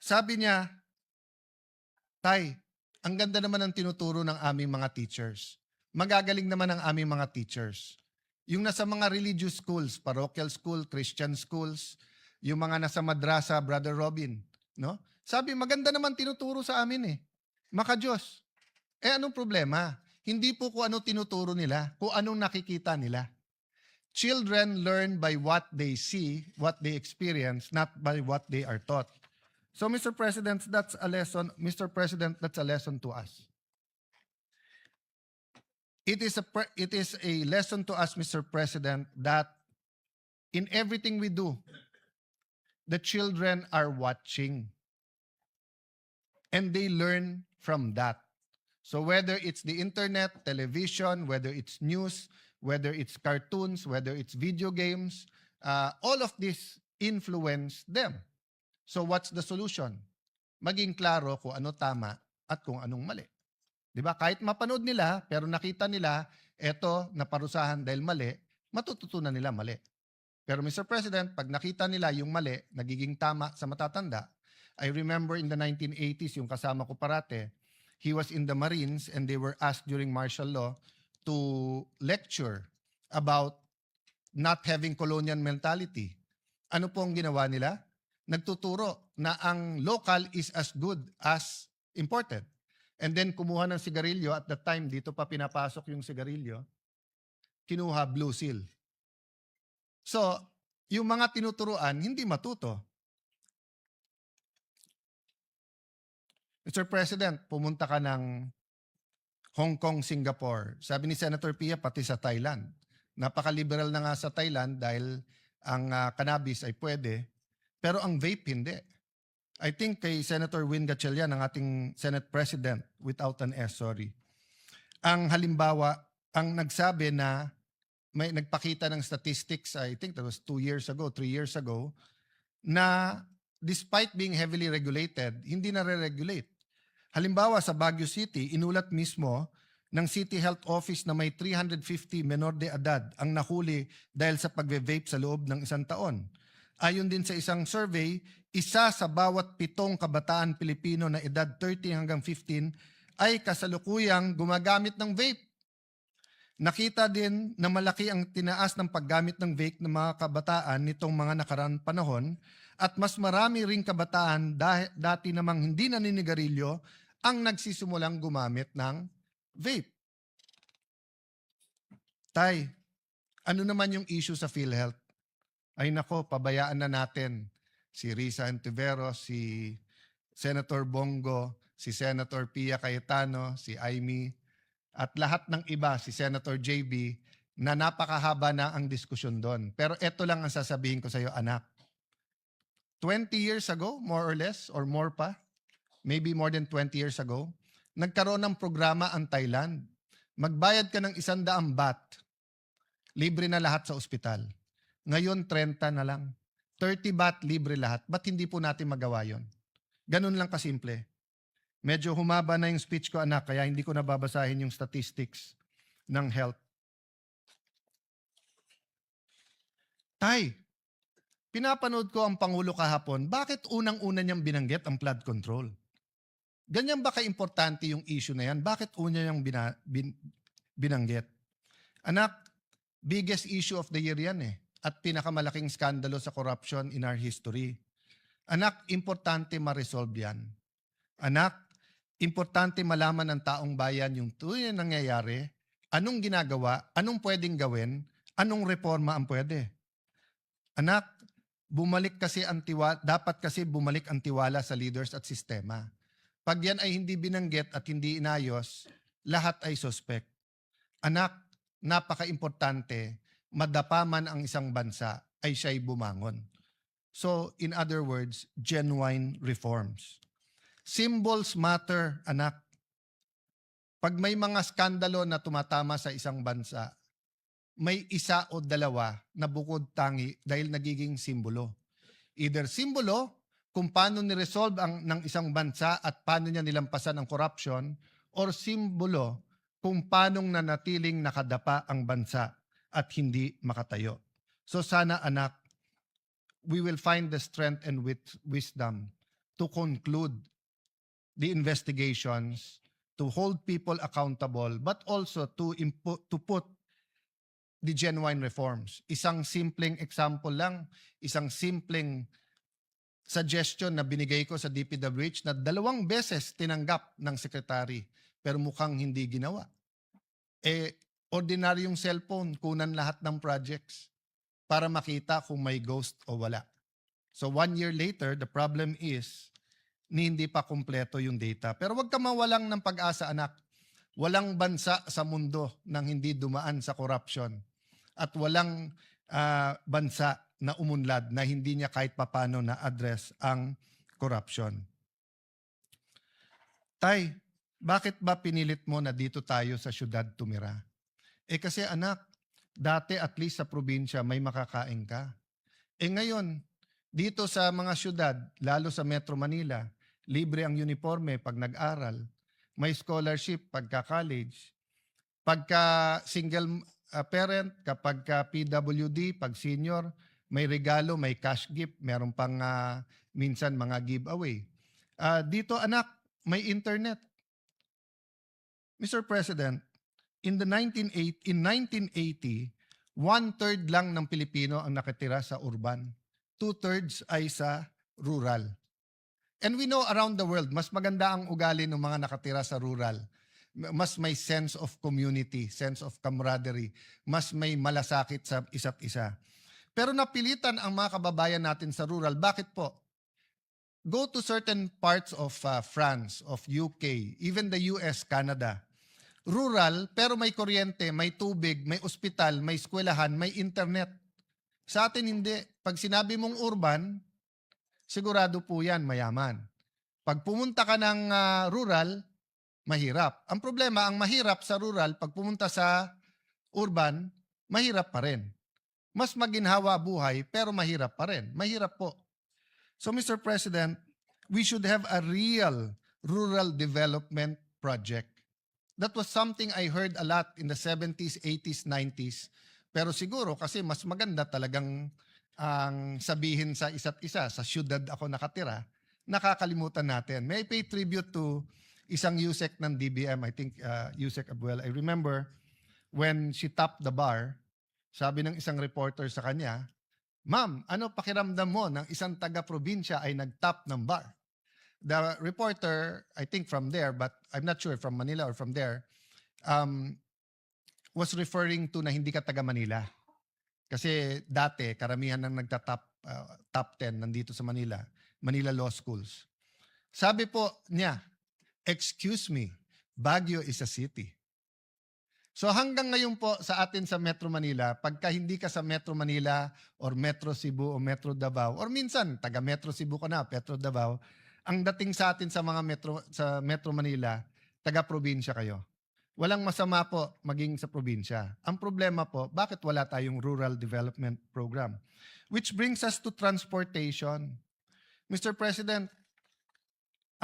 Sabi niya, Tay, ang ganda naman ng tinuturo ng aming mga teachers. Magagaling naman ang aming mga teachers. Yung nasa mga religious schools, parochial school, Christian schools, yung mga nasa madrasa, Brother Robin, no? Sabi, maganda naman tinuturo sa amin eh. Maka-Diyos. Anong problema? Hindi po kung ano tinuturo nila, kung anong nakikita nila. Children learn by what they see, what they experience, not by what they are taught. So, Mr. President, that's a lesson. Mr. President, that's a lesson to us. It is a lesson to us, Mr. President, that in everything we do, the children are watching. And they learn from that. So whether it's the internet, television, whether it's news, whether it's cartoons, whether it's video games, all of this influence them. So what's the solution? Maging klaro kung ano tama at kung anong mali. 'Di ba? Kahit mapanood nila, pero nakita nila, eto, naparusahan dahil mali, matututunan nila mali. Pero Mr. President, pag nakita nila yung mali, nagiging tama sa matatanda, I remember in the 1980s, yung kasama ko parate, he was in the Marines and they were asked during martial law to lecture about not having colonial mentality. Ano po ang ginawa nila? Nagtuturo na ang local is as good as imported. And then kumuha ng sigarilyo, at that time dito pa pinapasok yung sigarilyo, kinuha Blue Seal. So, yung mga tinuturuan, hindi matuto. Mr. President, pumunta ka ng Hong Kong, Singapore. Sabi ni Senator Pia, pati sa Thailand. Napaka-liberal na nga sa Thailand dahil ang cannabis ay pwede, pero ang vape hindi. I think kay Senator Win Gatchalian, ang ating Senate President, without an S, sorry. Ang halimbawa, ang nagsabi na may nagpakita ng statistics, I think that was 2 years ago, 3 years ago, na despite being heavily regulated, hindi na re-regulate. Halimbawa sa Baguio City, inulat mismo ng City Health Office na may 350 menor de edad ang nahuli dahil sa pagve-vape sa loob ng 1 taon. Ayon din sa isang survey, isa sa bawat 7 kabataan Pilipino na edad 30 hanggang 15 ay kasalukuyang gumagamit ng vape. Nakita din na malaki ang tinaas ng paggamit ng vape ng mga kabataan nitong mga nakaraang panahon at mas marami ring kabataan dati namang hindi naninigarilyo ang nagsisimulang gumamit ng vape. Tay, ano naman yung issue sa PhilHealth? Ay nako, pabayaan na natin si Risa Antiveros, si Senator Bongo, si Senator Pia Cayetano, si Aimee, at lahat ng iba, si Senator JB, na napakahaba na ang diskusyon doon. Pero ito lang ang sasabihin ko sa iyo, anak. 20 years ago, more or less, or more pa, maybe more than 20 years ago, nagkaroon ng programa ang Thailand. Magbayad ka ng 100 baht, libre na lahat sa ospital. Ngayon, 30 na lang. 30 baht, libre lahat. Ba't hindi po natin magawa yon? Ganun lang kasimple. Medyo humaba na yung speech ko, anak, kaya hindi ko nababasahin yung statistics ng health. Tay, pinapanood ko ang Pangulo kahapon, bakit unang-una niyang binanggit ang flood control? Ganyan ba ka-importante yung issue na yan? Bakit una niyang binanggit? Anak, biggest issue of the year yan eh. At pinakamalaking skandalo sa corruption in our history. Anak, importante ma-resolve yan. Anak, importante malaman ng taong bayan yung tunay na nangyayari, anong ginagawa, anong pwedeng gawin, anong reforma ang pwede. Anak, dapat kasi bumalik ang tiwala sa leaders at sistema. Pag yan ay hindi binanggit at hindi inayos, lahat ay suspect. Anak, napaka-importante, madapa man ang isang bansa, ay siya'y bumangon. So, in other words, genuine reforms. Symbols matter, anak. Pag may mga skandalo na tumatama sa isang bansa, may isa o dalawa na bukod tangi dahil nagiging simbolo. Either simbolo kung paano ni-resolve ng isang bansa at paano niya nilampasan ang corruption, or simbolo kung paano nanatiling nakadapa ang bansa at hindi makatayo. So sana anak, we will find the strength and wisdom to conclude the investigations, to hold people accountable, but also to put the genuine reforms. Isang simpleng example lang, isang simpleng suggestion na binigay ko sa DPWH na 2 beses tinanggap ng sekretary pero mukhang hindi ginawa. Ordinaryong cellphone, kunan lahat ng projects para makita kung may ghost o wala. So 1 year later, the problem is hindi pa kumpleto yung data. Pero wag ka mawalang ng pag-asa, anak. Walang bansa sa mundo nang hindi dumaan sa corruption. At walang bansa na umunlad na hindi niya kahit papano na-address ang corruption. Tay, bakit ba pinilit mo na dito tayo sa syudad tumira? Kasi anak, dati at least sa probinsya may makakain ka. Ngayon, dito sa mga syudad, lalo sa Metro Manila, libre ang uniforme pag nag-aral, may scholarship pagka college, pagka single parent, kapag ka PWD, pag senior, may regalo, may cash gift, meron pang minsan mga giveaway. Dito anak, may internet. Mr. President, in 1980, one-third lang ng Pilipino ang nakatira sa urban. Two-thirds ay sa rural. And we know around the world, mas maganda ang ugali ng mga nakatira sa rural. Mas may sense of community, sense of camaraderie, mas may malasakit sa isa't isa. Pero napilitan ang mga kababayan natin sa rural. Bakit po? Go to certain parts of France, of UK, even the US, Canada. Rural, pero may kuryente, may tubig, may ospital, may eskwelahan, may internet. Sa atin hindi. Pag sinabi mong urban, sigurado po yan, mayaman. Pag pumunta ka ng rural, mahirap. Ang problema, ang mahirap sa rural, pag pumunta sa urban, mahirap pa rin. Mas maginhawa buhay, pero mahirap pa rin. Mahirap po. So, Mr. President, we should have a real rural development project. That was something I heard a lot in the 70s, 80s, 90s. Pero siguro kasi mas maganda talagang ang sabihin sa isa't isa, sa syudad ako nakatira, nakakalimutan natin. May I pay tribute to isang USEC ng DBM, I think USEC Abuel. I remember when she topped the bar, sabi ng isang reporter sa kanya, "Ma'am, ano pakiramdam mo ng isang taga-probinsya ay nag-top ng bar?" The reporter, I think from there, but I'm not sure from Manila or from there, was referring to na hindi ka taga Manila. Kasi dati, karamihan ng top 10 nandito sa Manila, Manila Law Schools. Sabi po niya, "Excuse me, Baguio is a city." So hanggang ngayon po sa atin sa Metro Manila, pagka hindi ka sa Metro Manila or Metro Cebu o Metro Davao, or minsan taga Metro Cebu ka na, Metro Davao, ang dating sa atin sa mga Metro Manila, taga probinsya kayo. Walang masama po maging sa probinsya. Ang problema po, bakit wala tayong rural development program? Which brings us to transportation. Mr. President,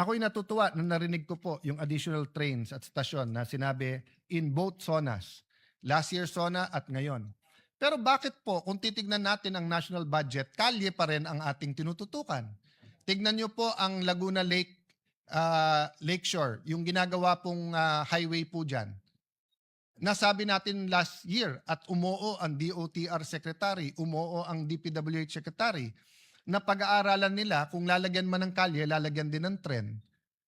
ako'y natutuwa na narinig ko po yung additional trains at stasyon na sinabi in both zonas. Last year zona at ngayon. Pero bakit po, kung titignan natin ang national budget, kalye pa rin ang ating tinututukan. Tignan nyo po ang Laguna Lake, Lakeshore, yung ginagawa pong highway po dyan. Nasabi natin last year at umuo ang DOTR Secretary, umuo ang DPWH Secretary, na pag-aaralan nila kung lalagyan man ng kalye, lalagyan din ng tren.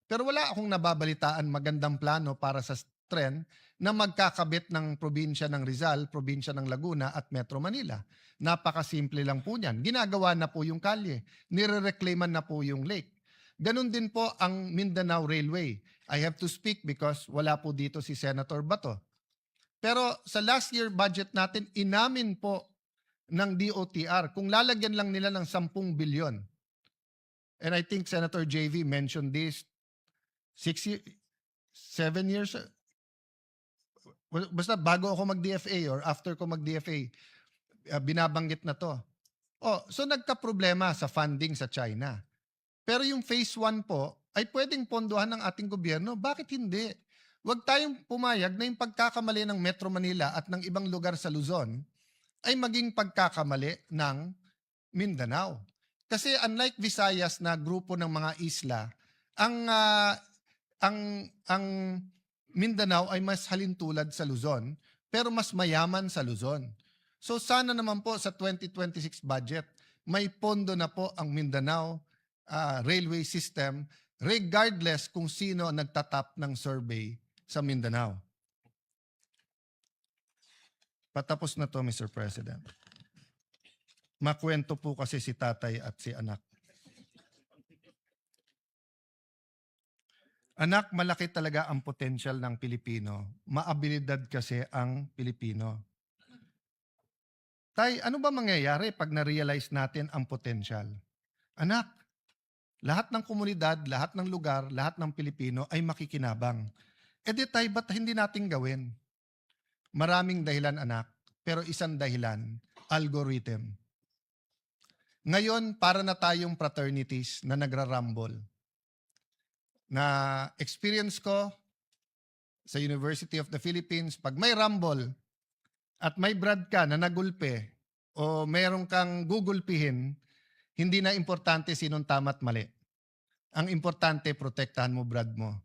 Pero wala akong nababalitaan magandang plano para sa tren na magkakabit ng probinsya ng Rizal, probinsya ng Laguna at Metro Manila. Napakasimple lang po niyan. Ginagawa na po yung kalye. Nire-reclaiman na po yung lake. Ganon din po ang Mindanao Railway. I have to speak because wala po dito si Senator Bato. Pero sa last year budget natin, inamin po ng DOTR kung lalagyan lang nila ng 10 bilyon. And I think Senator JV mentioned this 7 years, basta bago ako mag-DFA or after ko mag-DFA, binabanggit na to. Oh, so nagka-problema sa funding sa China. Pero yung phase 1 po ay pwedeng pondohan ng ating gobyerno. Bakit hindi? Huwag tayong pumayag na yung pagkakamali ng Metro Manila at ng ibang lugar sa Luzon ay maging pagkakamali ng Mindanao. Kasi unlike Visayas na grupo ng mga isla, ang Mindanao ay mas halintulad sa Luzon, pero mas mayaman sa Luzon. So sana naman po sa 2026 budget, may pondo na po ang Mindanao railway system regardless kung sino ang nagtatap ng survey sa Mindanao. Patapos na to, Mr. President. Makwento po kasi si tatay at si anak. Anak, malaki talaga ang potential ng Pilipino. Maabilidad kasi ang Pilipino. Tay, ano ba mangyayari pag na-realize natin ang potential? Anak, lahat ng komunidad, lahat ng lugar, lahat ng Pilipino ay makikinabang. E di tay, ba't hindi natin gawin? Maraming dahilan, anak, pero isang dahilan, algorithm. Ngayon, para na tayong fraternities na nagrarumble. Na experience ko sa University of the Philippines, pag may rumble at may brad ka na nagulpe o mayroon kang gugulpihin, hindi na importante sinong tama at mali. Ang importante, protektahan mo brad mo.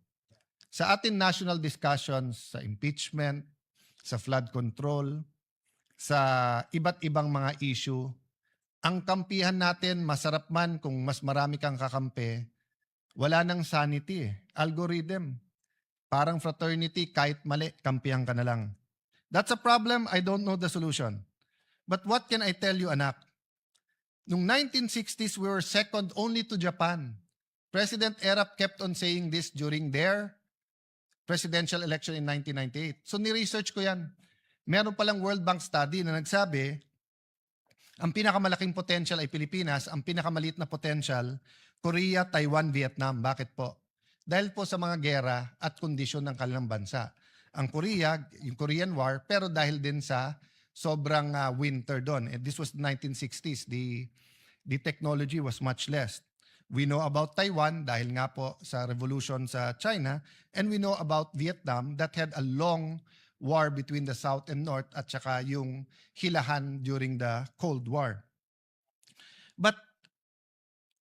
Sa ating national discussions, sa impeachment, sa flood control, sa iba't ibang mga issue, ang kampihan natin, masarap man kung mas marami kang kakampi, wala nang sanity eh. Algorithm. Parang fraternity, kahit mali, kampihan ka na lang. That's a problem, I don't know the solution. But what can I tell you, anak? Noong 1960s, we were second only to Japan. President Erap kept on saying this during their presidential election in 1998. So ni-research ko yan. Meron palang World Bank study na nagsabi, ang pinakamalaking potential ay Pilipinas, ang pinakamaliit na potential, Korea, Taiwan, Vietnam. Bakit po? Dahil po sa mga gera at kondisyon ng kanilang bansa. Ang Korea, yung Korean War, pero dahil din sa sobrang winter doon. And this was the 1960s. The technology was much less. We know about Taiwan dahil nga po sa revolution sa China, and we know about Vietnam that had a long war between the South and North at saka yung hilahan during the Cold War. But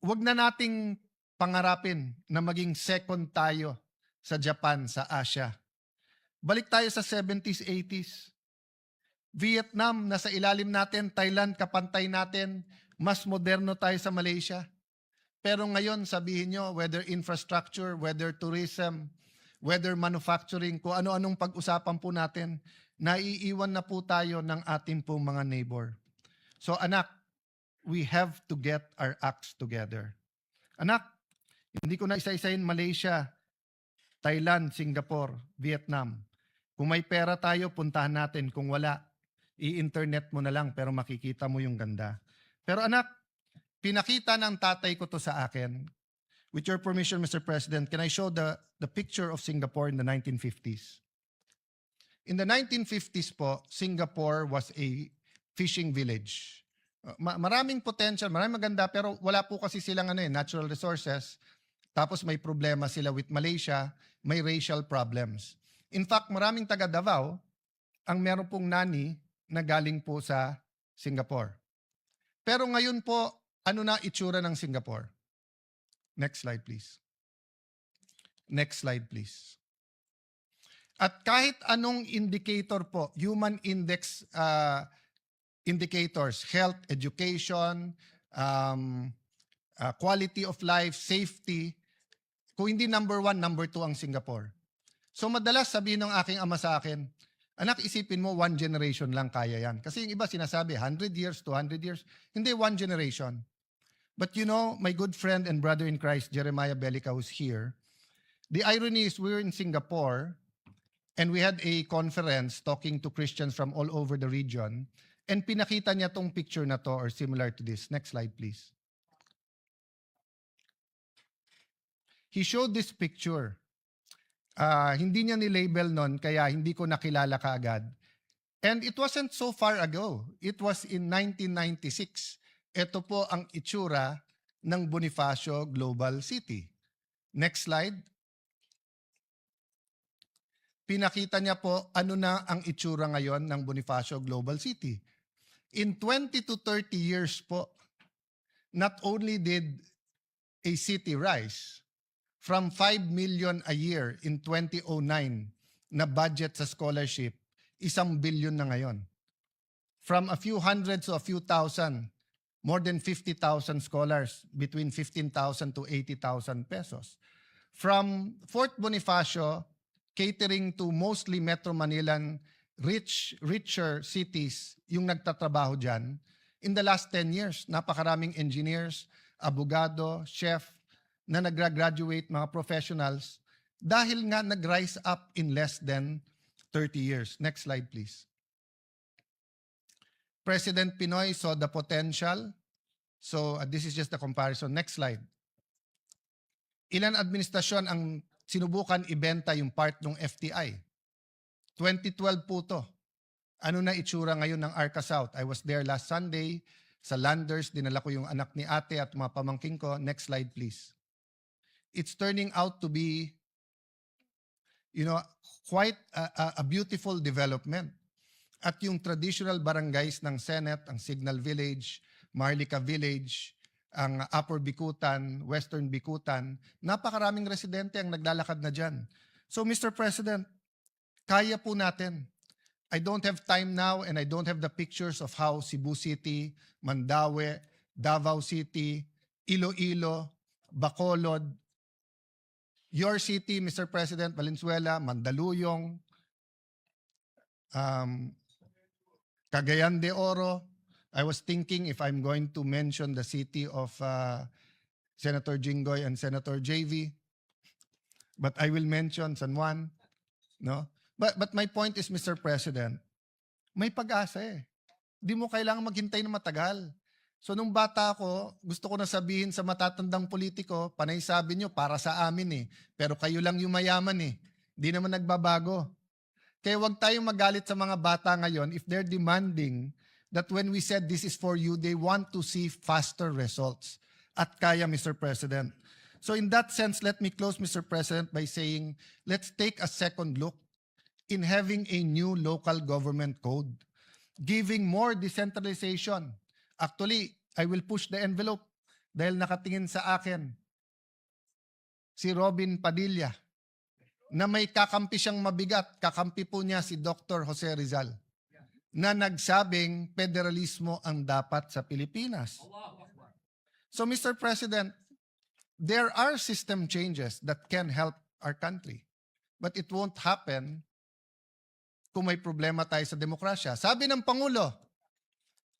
wag na nating pangarapin na maging second tayo sa Japan, sa Asia. Balik tayo sa 70s, 80s. Vietnam, nasa ilalim natin. Thailand, kapantay natin. Mas moderno tayo sa Malaysia. Pero ngayon, sabihin nyo, whether infrastructure, whether tourism, whether manufacturing, kung ano-anong pag-usapan po natin, naiiwan na po tayo ng ating pong mga neighbor. So anak, we have to get our acts together. Anak, hindi ko na isa-isahin Malaysia, Thailand, Singapore, Vietnam. Kung may pera tayo, puntahan natin. Kung wala, i-internet mo na lang pero makikita mo yung ganda. Pero anak, pinakita ng tatay ko to sa akin. With your permission, Mr. President, can I show the picture of Singapore in the 1950s? In the 1950s po, Singapore was a fishing village. Maraming potential, maraming maganda, pero wala po kasi silang natural resources. Tapos may problema sila with Malaysia, may racial problems. In fact, maraming taga Davao ang meron pong nani na galing po sa Singapore. Pero ngayon po, ano na itsura ng Singapore? Next slide, please. Next slide, please. At kahit anong indicator po, human index indicators, health, education, quality of life, safety, kung hindi number 1, number 2 ang Singapore. So madalas sabihin ng aking ama sa akin, anak, isipin mo, 1 generation lang kaya yan. Kasi yung iba sinasabi, 100 years, 200 years. Hindi, 1 generation. But you know, my good friend and brother in Christ, Jeremiah Belica, who's here, the irony is we were in Singapore and we had a conference talking to Christians from all over the region, and pinakita niya tong picture na to or similar to this. Next slide, please. He showed this picture. Hindi niya ni-label nun, kaya hindi ko nakilala kaagad. And it wasn't so far ago. It was in 1996. Ito po ang itsura ng Bonifacio Global City. Next slide. Pinakita niya po ano na ang itsura ngayon ng Bonifacio Global City. In 20 to 30 years po, not only did a city rise from 5 million a year in 2009 na budget sa scholarship, 1 billion na ngayon. From a few hundreds to a few thousand, more than 50,000 scholars, between 15,000 to 80,000 pesos. From Fort Bonifacio, catering to mostly Metro Manilan, richer cities, yung nagtatrabaho dyan, in the last 10 years, napakaraming engineers, abogado, chef, na nag-graduate, mga professionals, dahil nga nag-rise up in less than 30 years. Next slide, please. President Pinoy saw the potential. So this is just the comparison. Next slide. Ilan administrasyon ang sinubukan ibenta yung part ng FTI? 2012 po to. Ano na itsura ngayon ng Arca South? I was there last Sunday sa Landers. Dinala ko yung anak ni ate at mga pamangking ko. Next slide, please. It's turning out to be, quite a beautiful development. At yung traditional barangays ng Senate, ang Signal Village, Marlica Village, ang Upper Bikutan, Western Bikutan, napakaraming residente ang naglalakad na dyan. So Mr. President, kaya po natin. I don't have time now and I don't have the pictures of how Cebu City, Mandaue, Davao City, Iloilo, Bacolod, your city, Mr. President, Valenzuela, Mandaluyong, Cagayan de Oro. I was thinking if I'm going to mention the city of Senator Jinggoy and Senator JV, but I will mention San Juan, no? But my point is, Mr. President, may pag-asa eh. Di mo kailangan maghintay na matagal. So nung bata ako, gusto ko na sabihin sa matatandang politiko, panay sabi nyo, para sa amin eh. Pero kayo lang yung mayaman eh. Di naman nagbabago. Kaya wag tayong magalit sa mga bata ngayon if they're demanding that when we said this is for you, they want to see faster results. At kaya, Mr. President. So in that sense, let me close, Mr. President, by saying, let's take a second look in having a new local government code, giving more decentralization. Actually, I will push the envelope dahil nakatingin sa akin si Robin Padilla na may kakampi siyang mabigat. Kakampi po niya si Dr. Jose Rizal na nagsabing federalismo ang dapat sa Pilipinas. So Mr. President, there are system changes that can help our country. But it won't happen kung may problema tayo sa demokrasya. Sabi ng Pangulo,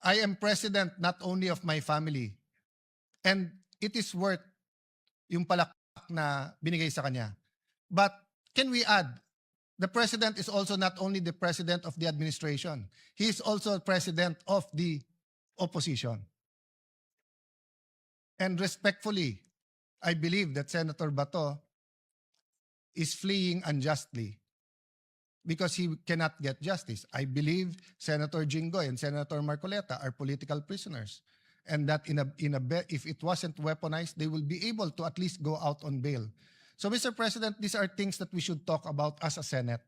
I am president not only of my family. And it is worth yung palakpak na binigay sa kanya. But can we add, the president is also not only the president of the administration, he is also president of the opposition. And respectfully, I believe that Senator Bato is fleeing unjustly because he cannot get justice. I believe Senator Jinggoy and Senator Marcoleta are political prisoners, and that if it wasn't weaponized, they will be able to at least go out on bail. So, Mr. President, these are things that we should talk about as a Senate.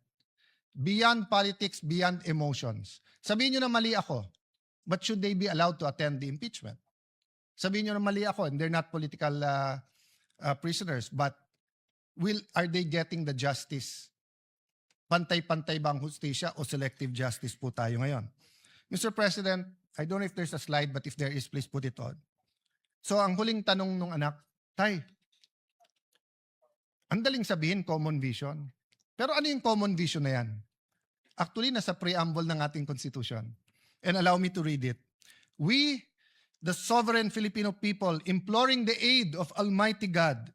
Beyond politics, beyond emotions. Sabihin nyo na mali ako, but should they be allowed to attend the impeachment? Sabihin nyo na mali ako, and they're not political prisoners, but are they getting the justice? Pantay-pantay ba ang hustisya o selective justice po tayo ngayon? Mr. President, I don't know if there's a slide, but if there is, please put it on. So ang huling tanong nung anak, Tay, ang daling sabihin common vision. Pero ano yung common vision na yan? Actually, nasa preamble ng ating Constitution. And allow me to read it. We, the sovereign Filipino people, imploring the aid of Almighty God,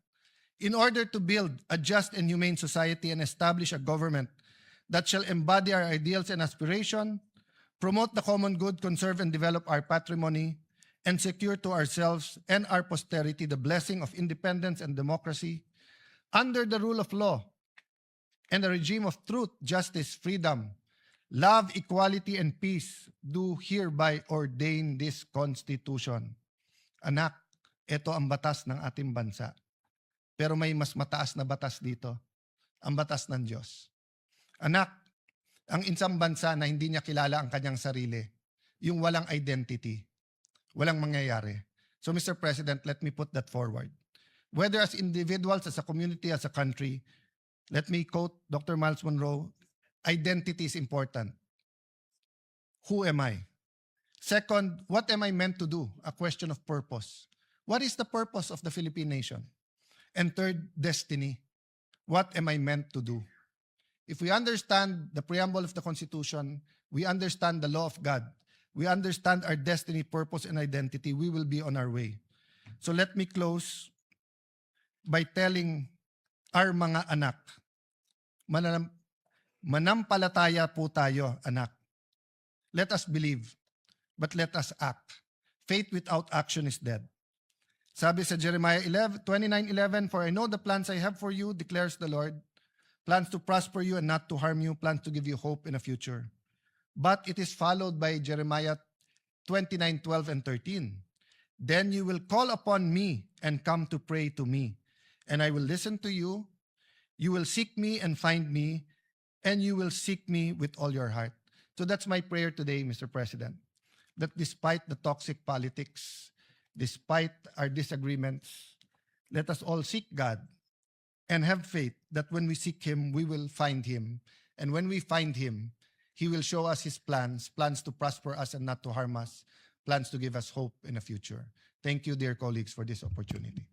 in order to build a just and humane society and establish a government that shall embody our ideals and aspiration, promote the common good, conserve and develop our patrimony, and secure to ourselves and our posterity the blessing of independence and democracy, under the rule of law and a regime of truth, justice, freedom, love, equality, and peace, do hereby ordain this Constitution. Anak, ito ang batas ng ating bansa. Pero may mas mataas na batas dito, ang batas ng Diyos. Anak, ang isang bansa na hindi niya kilala ang kanyang sarili, yung walang identity, walang mangyayari. So Mr. President, let me put that forward. Whether as individuals, as a community, as a country, let me quote Dr. Miles Monroe, identity is important. Who am I? Second, what am I meant to do? A question of purpose. What is the purpose of the Philippine nation? And third, destiny. What am I meant to do? If we understand the preamble of the Constitution, we understand the law of God, we understand our destiny, purpose, and identity, we will be on our way. So let me close by telling our mga anak, manampalataya po tayo, anak. Let us believe, but let us act. Faith without action is dead. Sabi sa Jeremiah 29:11, for I know the plans I have for you, declares the Lord, plans to prosper you and not to harm you, plans to give you hope in a future. But it is followed by Jeremiah 29:12 and 13. Then you will call upon me and come to pray to me, and I will listen to you. You will seek me and find me, and you will seek me with all your heart. So that's my prayer today, Mr. President, that despite the toxic politics, despite our disagreements, let us all seek God and have faith that when we seek him, we will find him. And when we find him, he will show us his plans to prosper us and not to harm us, plans to give us hope in the future. Thank you, dear colleagues, for this opportunity.